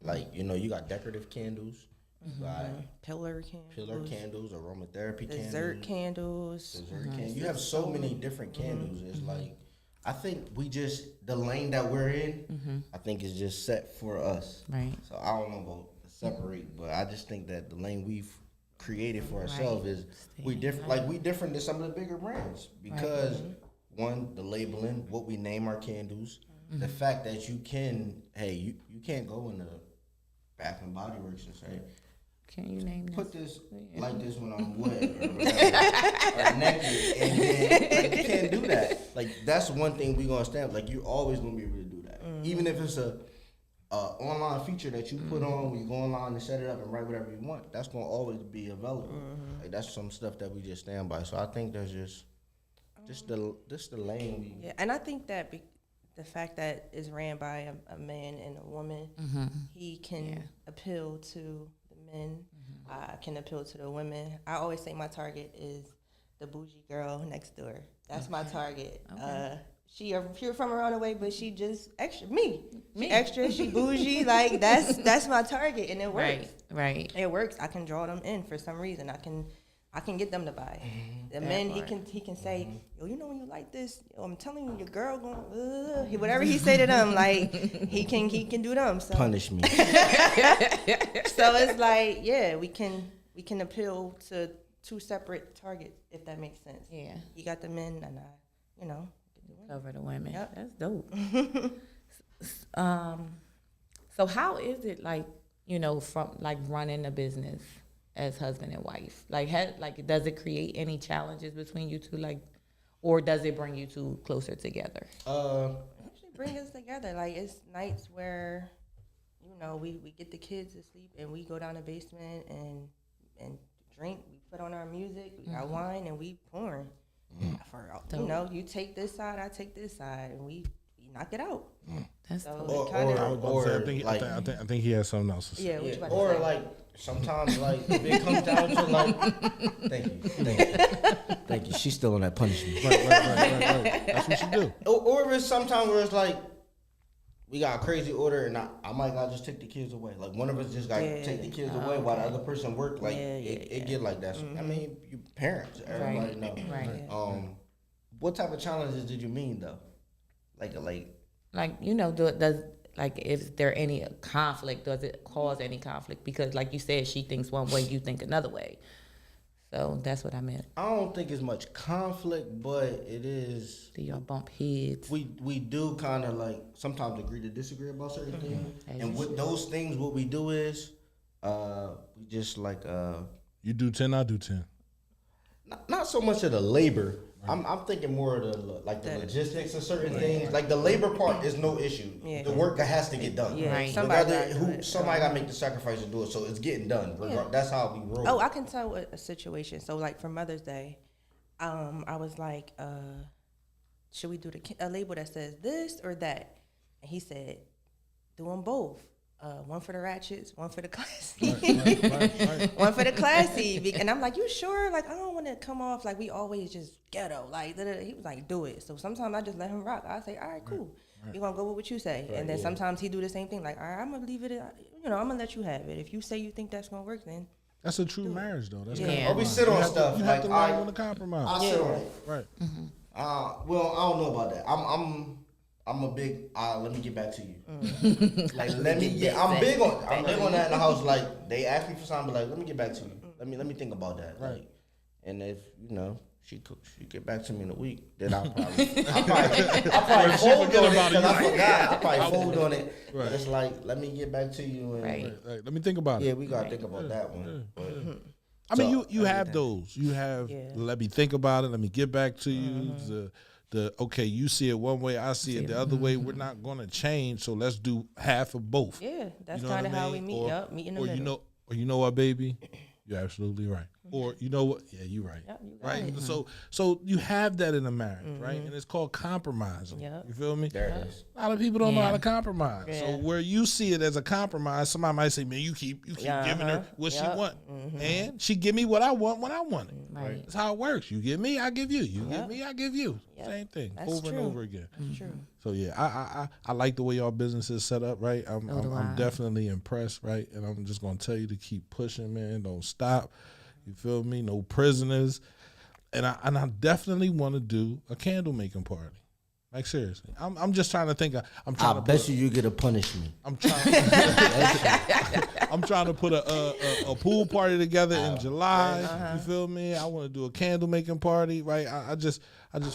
Like, you know, you got decorative candles, you got pillar candles, pillar candles, aromatherapy dessert candles, candles. dessert candles. You have so many different candles. It's like, I think the lane that we're in, I think is just set for us. Right. So I don't know about separate, but I just think that the lane we've created for ourselves is we different. Like, we different than some of the bigger brands because one, the labeling, what we name our candles, the fact that you can't go in the Bath and Body Works and say, Can you name put this? this like this when I'm wet or whatever, or naked, and then like, you can't do that. Like, that's one thing we gonna stamp. Like, you're always gonna be able to do that, even if it's a online feature that you put on when you go online and set it up and write whatever you want. That's gonna always be available. Like, that's some stuff that we just stand by. So I think there's just the lane we. Yeah, and I think that the fact that it's ran by a man and a woman, he can appeal to the men. I can appeal to the women. I always say my target is the bougie girl next door. That's my target. She from around the way, but she just extra. She extra. She bougie. Like that's my target, and it works. Right. It works. I can draw them in for some reason. I can get them to buy. The men, he can say, yo, you know when you like this, yo, I'm telling you, your girl going, whatever he say to them, like he can do them. So Punish me. so it's like, yeah, we can appeal to two separate targets if that makes sense. Yeah. You got the men, and Cover the women. Yep. That's dope. So how is it like, you know, from like running a business as husband and wife? Like, does it create any challenges between you two, like, or does it bring you two closer together? actually bring us together. Like, it's nights where, you know, we get the kids to sleep and we go down the basement and drink. We put on our music, we got wine, and we pouring. You know, you take this side, I take this side, and we knock it out. That's So dope. it kinda, I was about to say, Or, I think he has something else to say. yeah, what you about to or say? like sometimes like if it comes down to like, thank you. She's still on that punishment. Right. That's what you do. Or if it's sometimes where it's like we got a crazy order and I might not just take the kids away. Like one of us just got to take the kids away while the other person work. Like it get like that. So, I mean, you parents, everybody know. Right. What type of challenges did you mean though? Like, you know, is there any conflict? Does it cause any conflict? Because like you said, she thinks one way, you think another way. So that's what I meant. I don't think it's much conflict, but it is. Do y'all bump heads? We do kind of like sometimes agree to disagree about certain things, and with those things, what we do is we just like You do 10, I do 10. not so much of the labor. I'm thinking more of the logistics of certain things. Like the labor part is no issue. Yeah. The work that has to get done. Yeah, Right. somebody gotta do it. Somebody got to make the sacrifice to do it, so it's getting done. That's how we roll. Oh, I can tell a situation. So, like for Mother's Day, I was like, should we do a label that says this or that? And he said, do them both. One for the ratchets, one for the classy. Right. One for the classy. And I'm like, you sure? Like, I don't want to come off like we always just ghetto. Like, he was like, do it. So sometimes I just let him rock. I say, all right, cool. You're going to go with what you say. And then sometimes he do the same thing. Like, all right, I'm going to leave it, I'm going to let you have it. If you say you think that's going to work, then. That's a true marriage, though. That's Yeah. Or we sit on stuff. You like, have to learn when to compromise. I sit on it. Right. Well, I don't know about that. I'm a big. Let me get back to you. Like, let me get. I'm big on that in the house. Like, they ask me for something, but like, let me get back to you. let me think about that. Like, and if she get back to me in a week, then I'll probably fold on it because I forgot. I'll probably fold on it. Right. It's like, let me get back to you. And, Right. Let me think about it. Yeah, we gotta think about that one. But, I mean, so, you have those. You have let me think about it. Let me get back to you. The okay, you see it one way, I see it the other way. We're not going to change, so let's do half of both. Yeah, that's You know kind of what I how we mean? meet. Meet in the middle. You know what, baby? You're absolutely right. Or you know what? Yeah, you're right. Yep, you got Right. it. So you have that in a marriage, right? And it's called compromising. Yep. You feel me? there it is. A lot of people don't know how Yeah. to compromise. So Yeah. where you see it as a compromise, somebody might say, "Man, you keep giving her what she Yep. want, and she give me what I want when I want it." Right. That's how it works. You give me, I give you. You give me, I give you. Yep. Same thing, That's over and true. over again. True. So yeah, I like the way y'all business is set up, right? I'm do I. definitely impressed, right? And I'm just gonna tell you to keep pushing, man. Don't stop. You feel me? No prisoners. And I definitely want to do a candle making party. Like seriously, I'm just trying to think. I'm trying I to bet you get a punishment. I'm trying. I'm trying to put a pool party together in July. You feel me? I want to do a candle making party, right? I just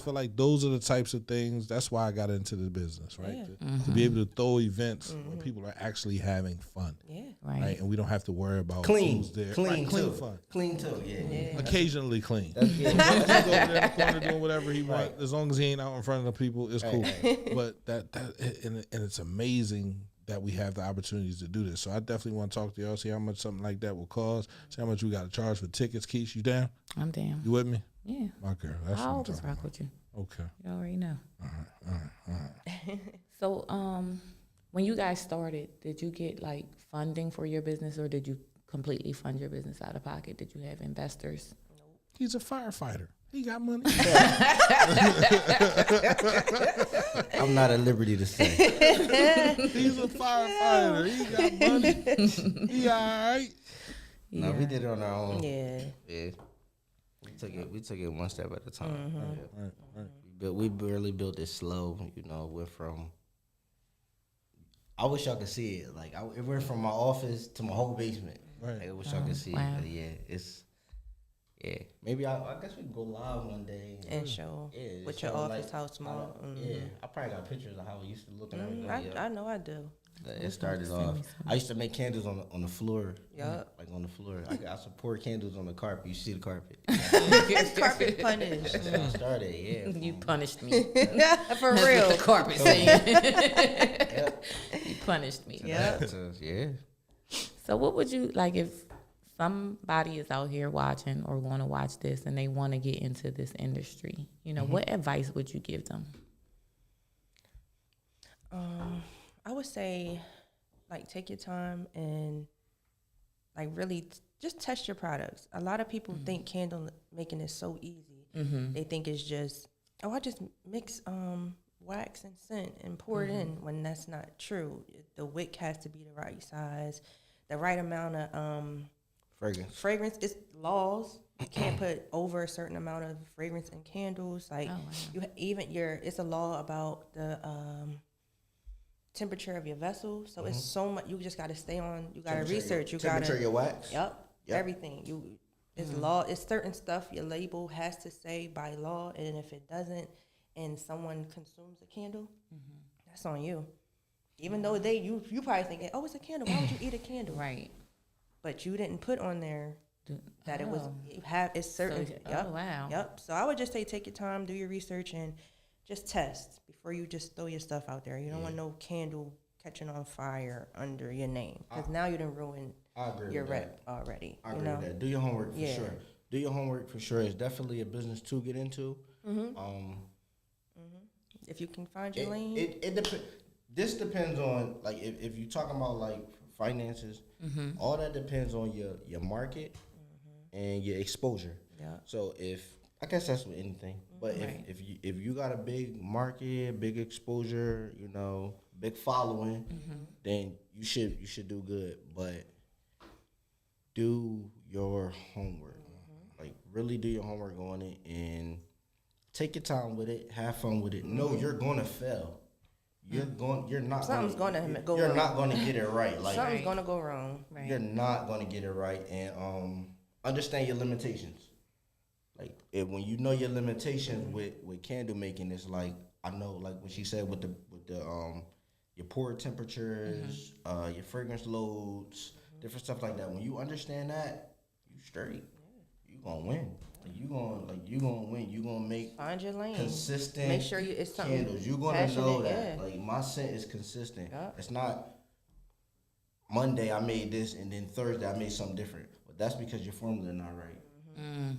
feel like those are the types of things. That's why I got into the business, right? To be able to throw events where people are actually having fun, Yeah. Right. And we don't have to worry about Clean, who's there. clean, Right, clean too. fun. Clean too. Yeah. Occasionally clean. Yeah. He's over there in the corner doing whatever he wants. As long as he ain't out in front of the people, it's cool. But and it's amazing that we have the opportunities to do this. So I definitely want to talk to y'all, see how much something like that will cost, see how much we got to charge for tickets. Keisha, you down? I'm down. You with me? Yeah. My girl. That's I what I'm always talking rock about. with you. Okay. You already know. All right. So, when you guys started, did you get like funding for your business, or did you completely fund your business out of pocket? Did you have investors? He's a firefighter. He got money. I'm not at liberty to say. He's a firefighter. He got money. He all right. No, we did it on our own. Yeah. Yeah. We took it one step at a time. Right. We barely built it slow. Went from. I wish y'all could see it. Like it went from my office to my whole basement. Right. Like, I wish y'all could see wow. it. But yeah, maybe I guess we can go live one day And show just with your show, office like, how small. Yeah, I probably got pictures of how it used to look and everything. I know I do. It started off. I used to make candles on the floor. Yup. Like on the floor. I support candles on the carpet. You see the carpet. Carpet punish. That's how I started. Yeah. You punished me. For real. The carpet saying. You punished me. Yeah. Yeah. So what would you like if somebody is out here watching or want to watch this and they want to get into this industry? What advice would you give them? I would say, like, take your time and, like, really just test your products. A lot of people think candle making is so easy. They think it's just, I just mix wax and scent and pour it in, when that's not true. The wick has to be the right size, the right amount of fragrance. It's laws. You can't put over a certain amount of fragrance in candles. Like, it's a law about the temperature of your vessel. So it's so much. You just got to stay on. You got to research. You got temperature to your wax. Yep. Everything. It's law. It's certain stuff your label has to say by law, and if it doesn't, and someone consumes a candle, that's on you. Even though you probably thinking, oh, it's a candle. Why would you eat a candle? Right. But you didn't put on there that it was. It's certain. So, yep. wow. Yep. So I would just say take your time, do your research, and just test before you just throw your stuff out there. You don't want no candle catching on fire under your name, because now you done ruined your rep already. I agree with that. Do your homework for sure. Do your homework for sure. It's definitely a business to get into. If you can find your lane. This depends on, like, if you're talking about like finances, all that depends on your market and your exposure. Yeah. So I guess that's with anything. But if you got a big market, big exposure, big following, then you should do good. But do your homework. Like, really do your homework on it and take your time with it. Have fun with it. No, you're gonna fail. Something's gonna go You're wrong. not gonna get it right. Like, Something's gonna go wrong. Right. you're not gonna get it right. And understand your limitations. Like when you know your limitations with candle making, it's like I know like what she said with the your pour temperatures, your fragrance loads, different stuff like that. When you understand that, you straight. You gonna win. You gonna win. You gonna make Find your lane. consistent. Make sure it's something candles. You gonna know passionate, that. yeah. Like my scent is consistent. Yeah. It's not Monday I made this and then Thursday I made something different. But that's because your formula not right.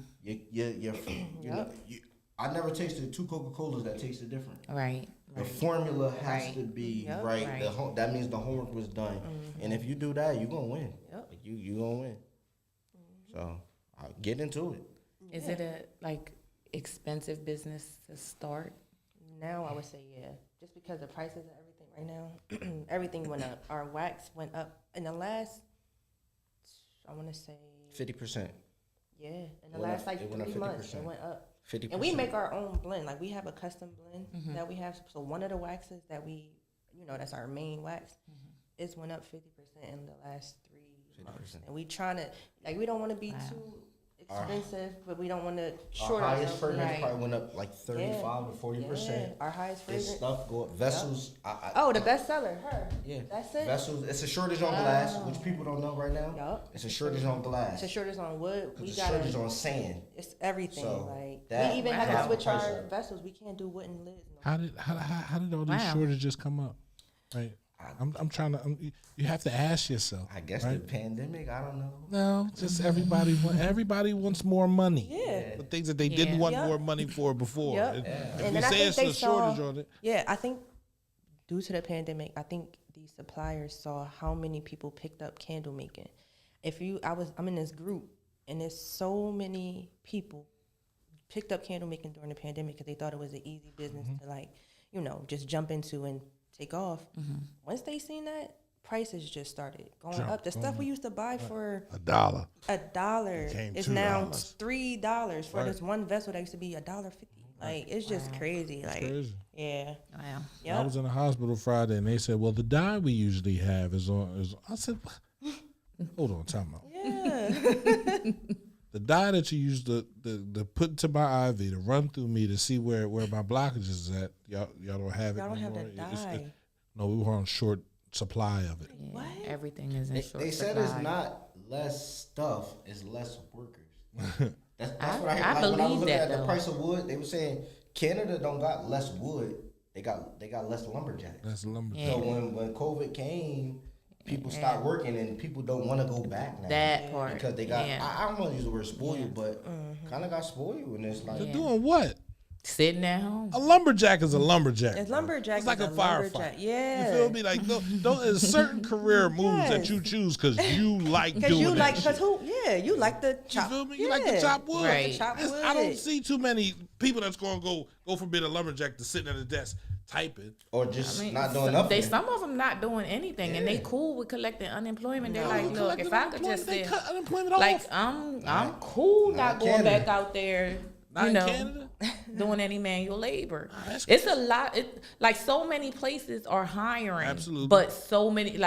I never tasted 2 Coca-Colas that tasted different. Right. The formula has Right. to be Yep. right. Right. That means the homework was done. And if you do that, you gonna win. Yep. Like you gonna win. So get into it. Is it a like expensive business to start? Now I would say yeah, just because the prices of everything right now, everything went up. Our wax went up in the last, I want to say 50%. yeah, in the Went last up- like it went up 3 months 50%. it went up. 50%. And we make our own blend. Like we have a custom blend that we have. So one of the waxes that we, that's our main wax, it's went up 50% in the last 3 months. 50%. And we trying to we don't want to be too expensive, but we don't want to Our short highest ourselves. fragrance Right. probably went up like 35 to 40%. Yeah, our highest This fragrance. stuff go up. Vessels. Oh, the bestseller, her. Yeah. That's it. Vessels. It's a shortage on glass, which people don't know right now. Yup. It's a shortage on glass. It's a shortage on wood. We It's a got shortage on sand. It's everything. So, like that we even have drives to the switch price our up. vessels. We can't do wooden lids. No. How did all these Wow. shortages come up? Right. I'm trying to. You have to ask yourself. I guess right? the pandemic. I don't know. No, just everybody wants more money. Yeah. The things that they didn't Yeah. want Yep. more money for before. Yep. If And we then I say think it's they a shortage saw- on it, Yeah, I think due to the pandemic, I think these suppliers saw how many people picked up candle making. I'm in this group, and there's so many people picked up candle making during the pandemic because they thought it was an easy business to just jump into and take off. Once they seen that, prices just started going up. The stuff we used to buy for $1. $1 Became is now $2. $3 for Right. this one vessel that used to be $1.50. Like it's just crazy. Like Crazy. yeah, Wow. yeah. I was in the hospital Friday, and they said, "Well, the dye we usually have is on." I said, "What?" "Hold on, time out. Yeah. The dye that you use to put into my IV to run through me to see where my blockage is at, y'all don't have it Y'all don't have anymore. that dye. No, we were on short supply of it. Yeah, What? everything is in They, short they said supply. it's not less stuff, it's less workers. That's I- what I heard. I Like, when I was believe looking that, at the though. price of wood, they were saying Canada don't got less wood. They got less lumberjacks. That's lumberjack. Yeah. So when COVID came, people stopped working and people don't want to go back now. That part. Because they got, Yeah. I don't want to use the word spoiled, Yeah. but kind of got spoiled. And it's like, They're Yeah. doing what? Sitting at home. A lumberjack is a lumberjack. It's bro. lumberjack. It's like is a lumberjack. firefighter. Yeah. You feel me? Like there's certain career moves that Yes. you choose because you like Because doing you that like, shit. because who? Yeah, you like the You chop. feel me? You like to chop wood. Right. Chop wood. I don't see too many people that's going to go from being a lumberjack to sitting at a desk typing. or just I mean, not doing some, nothing. some of them not doing anything, and they cool with collecting unemployment. They're like, look, if I could just they sit, cut unemployment like off. I'm cool not going Canada. back out there, Not you in know, Canada? doing any manual labor. that's It's a lot. Like so many places are hiring, Absolutely. but so many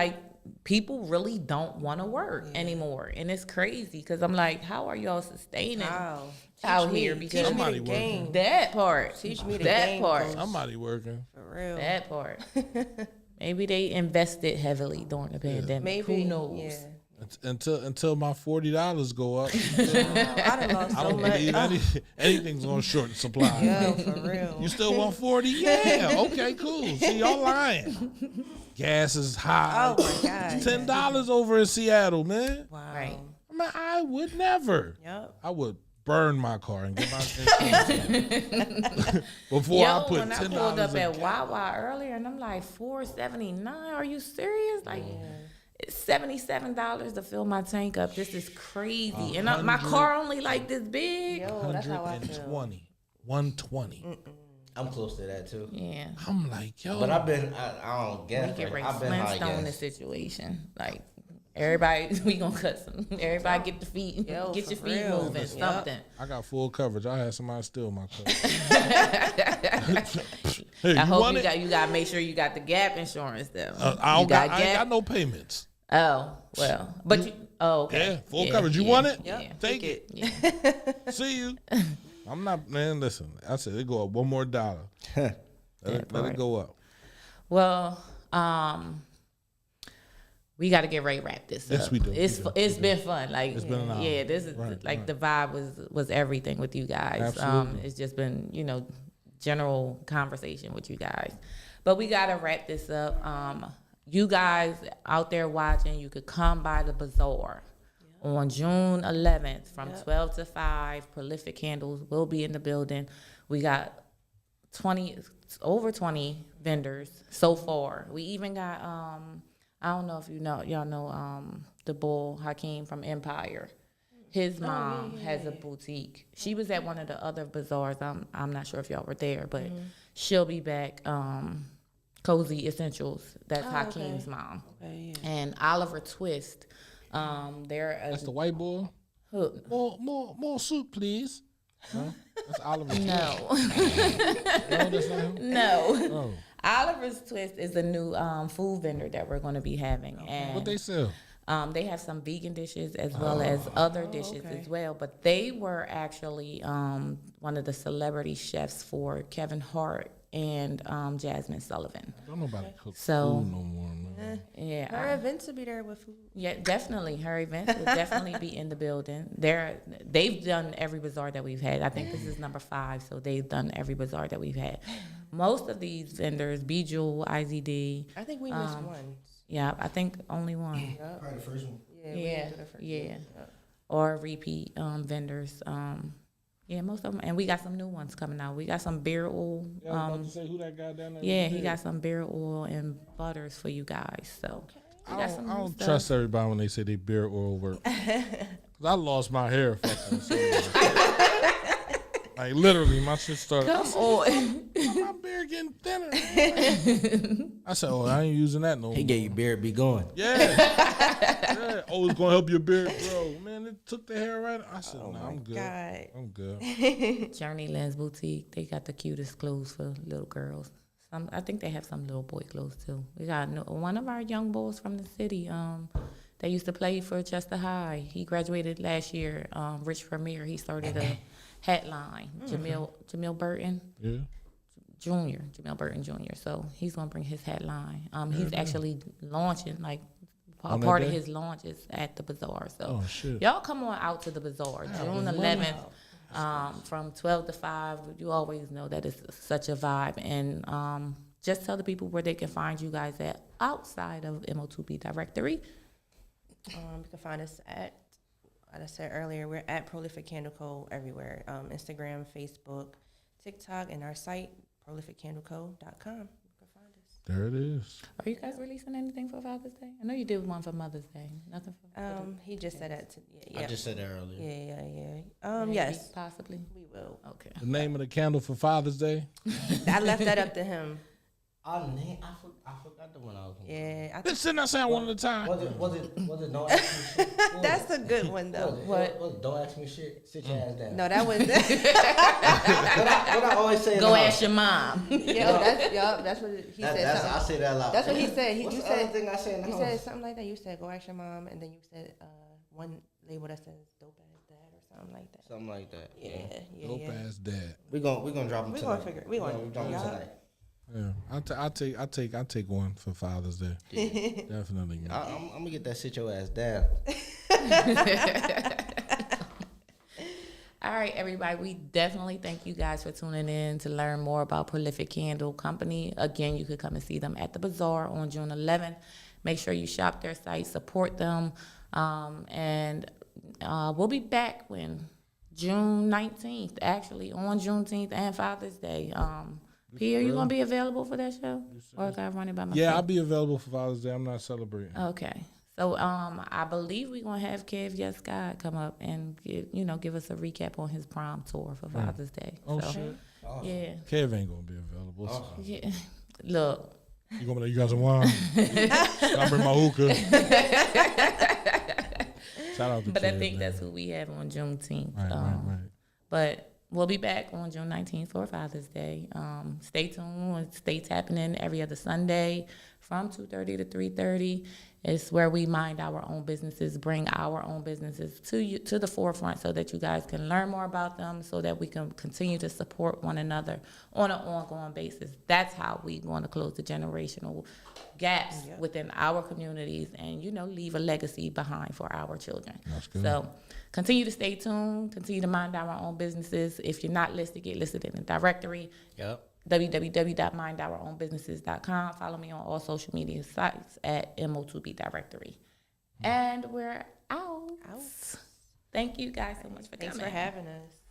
people really don't want to work anymore, and it's crazy because I'm like, how are y'all sustaining Wow. out Teach me- here? teach Because me Somebody the working. game. that part, Teach me the that game, part. Coach. Somebody working. For real. That part. Maybe they invested heavily during the pandemic. Maybe. Who knows? Yeah. Until my $40 go up, I done lost I so don't much. believe anything's on short supply. Yo, for real. You still want 40? Yeah. Okay, cool. See, y'all lying. Gas is high. Oh my God. $10 over in Seattle, man. Wow. Right. I mean, I would never. Yep. I would burn my car and get my insurance before I Yo, put when I $10 pulled up in at gas. Wawa earlier, and I'm like, $4.79? Are you serious? Like, it's $77 to fill my tank up. This is crazy. And my car only like this big. Yo, that's how I feel. 120. I'm close to that too. Yeah. I'm like, yo. But I don't We guess. get ready I've been high Flintstone the gas. situation. Like, everybody, we gonna cut some. Everybody get the feet, Yo, get your for feet real. moving, Yep. something. I got full coverage. I had somebody steal my car. Hey, I hope want you it? got to make sure you got the gap insurance though. I You ain't got Gap? no payments. Oh, well. But you, Oh, okay. Yeah, full coverage. You want it? Yeah. Take it. Yeah. See you. I'm not, man. Listen, I said it go up one more $1. Let it go up. Well, we got to get ready to wrap this up. Yes, we do. It's been fun. Like, It's been an hour. yeah, this is Right. the vibe was everything with you guys. Absolutely. It's just been, general conversation with you guys. But we got to wrap this up. You guys out there watching, you could come by the bazaar on June 11th from 12 to 5. Prolific Candles will be in the building. We got over 20 vendors so far. We even got I don't know if y'all know the bull Hakeem from Empire. His mom has a boutique. She was at one of the other bazaars. I'm not sure if y'all were there, but she'll be back. Cozy Essentials. That's Hakeem's mom. Okay, And Oliver Twist. That's the white boy. Who? More soup, please. No, that's Oliver. No. No, that's not him. No. Oh, Oliver's Twist is a new food vendor that we're going to be having. And what they sell? they have some vegan dishes as well as other dishes as well. But they were actually one of the celebrity chefs for Kevin Hart and Jasmine Sullivan. Don't nobody cook So- food no more, man. Yeah, Her events will be there with food. yeah, definitely. Her events will definitely be in the building. They've done every bazaar that we've had. I think this is number 5, so they've done every bazaar that we've had. Most of these vendors, Bijou, IZD, I think we missed one. yeah, I think only one. Probably the first one. Yeah, we Yeah, didn't do the first yeah. one. Or repeat vendors. Yeah, most of them, and we got some new ones coming out. We got some beer oil. Yeah, I was about to say who that guy down there. Yeah, he got some beer oil and butters for you guys. So we got some I new don't stuff. trust everybody when they say they beer oil work. 'Cause I lost my hair fucking. Like literally, my shit started. Come on. My beard getting thinner. I said, "Oh, I ain't using that no more." He gave you beard, be going. Yeah, yeah. Oh, it's gonna help your beard grow. Man, it took the hair right. I said, "Nah, I'm good. God. I'm good." Journeyland's Boutique. They got the cutest clothes for little girls. I think they have some little boy clothes too. We got one of our young boys from the city. They used to play for Chester High. He graduated last year. Rich Premier. He started a hat line. Jamil Burton. Yeah. Junior, Jamil Burton Jr. So he's gonna bring his hat line. He's actually launching On that part of day? his launch is at the bazaar. So Oh shit. y'all come on out to the bazaar June 11th from 12 to 5. You always know that it's such a vibe, and just tell the people where they can find you guys at outside of MO2B directory. You can find us at, like I said earlier, we're at Prolific Candle Co. everywhere. Instagram, Facebook, TikTok, and our site, prolificcandleco.com. You can find us. There it is. Are you guys releasing anything for Father's Day? I know you did one for Mother's Day. Nothing for He just said that. I just said that earlier. Yeah. maybe, Yes, possibly. we will. Okay. The name of the candle for Father's Day. I left that up to him. I forgot the one I was gonna Yeah, Been sitting there saying one at a time. Was it don't ask me shit? What was that's it? a good one though. What? Don't ask me shit. Sit your ass down. No, that was What I always say. Go ask your mom. that's what he said. I Something. say that a lot. That's what he said. What's You the said other thing I say in the you house? said something like that. You said go ask your mom, and then you said one label that says dope ass dad or something like that. Something like that. Yeah. Dope ass dad. We gonna drop them We tonight. gonna figure. We gonna drop them yeah. tonight. Yeah, I take one for Father's Day. Definitely. Man. I'm gonna get that sit your ass down. All right, everybody. We definitely thank you guys for tuning in to learn more about Prolific Candle Company. Again, you could come and see them at the bazaar on June 11th. Make sure you shop their site, support them, and we'll be back when June 19th, actually on Juneteenth and Father's Day. P, are you gonna be available for that show, or can I run it by myself? Yeah, I'll be available for Father's Day. I'm not celebrating. Okay. So I believe we're gonna have Kev Yes God come up and give us a recap on his prom tour for Father's Day. Oh so, shit. Yeah. Kev ain't gonna be available. So. Yeah. Look. You gonna be like, you got some wine? I'll bring my hookah. Shout out to But Kev, I think man. that's who we have on Juneteenth. Right. But we'll be back on June 19th for Father's Day. Stay tuned and stay tapping in every other Sunday from 2:30 to 3:30. It's where we mind our own businesses, bring our own businesses to the forefront so that you guys can learn more about them, so that we can continue to support one another on an ongoing basis. That's how we want to close the generational gaps within our communities and, leave a legacy behind for our children. That's good. So continue to stay tuned, continue to mind our own businesses. If you're not listed, get listed in the directory. Yep. www.mindourownbusinesses.com. Follow me on all social media sites at MO2B Directory. And we're out. Thank you guys so much for Thanks coming. for having us.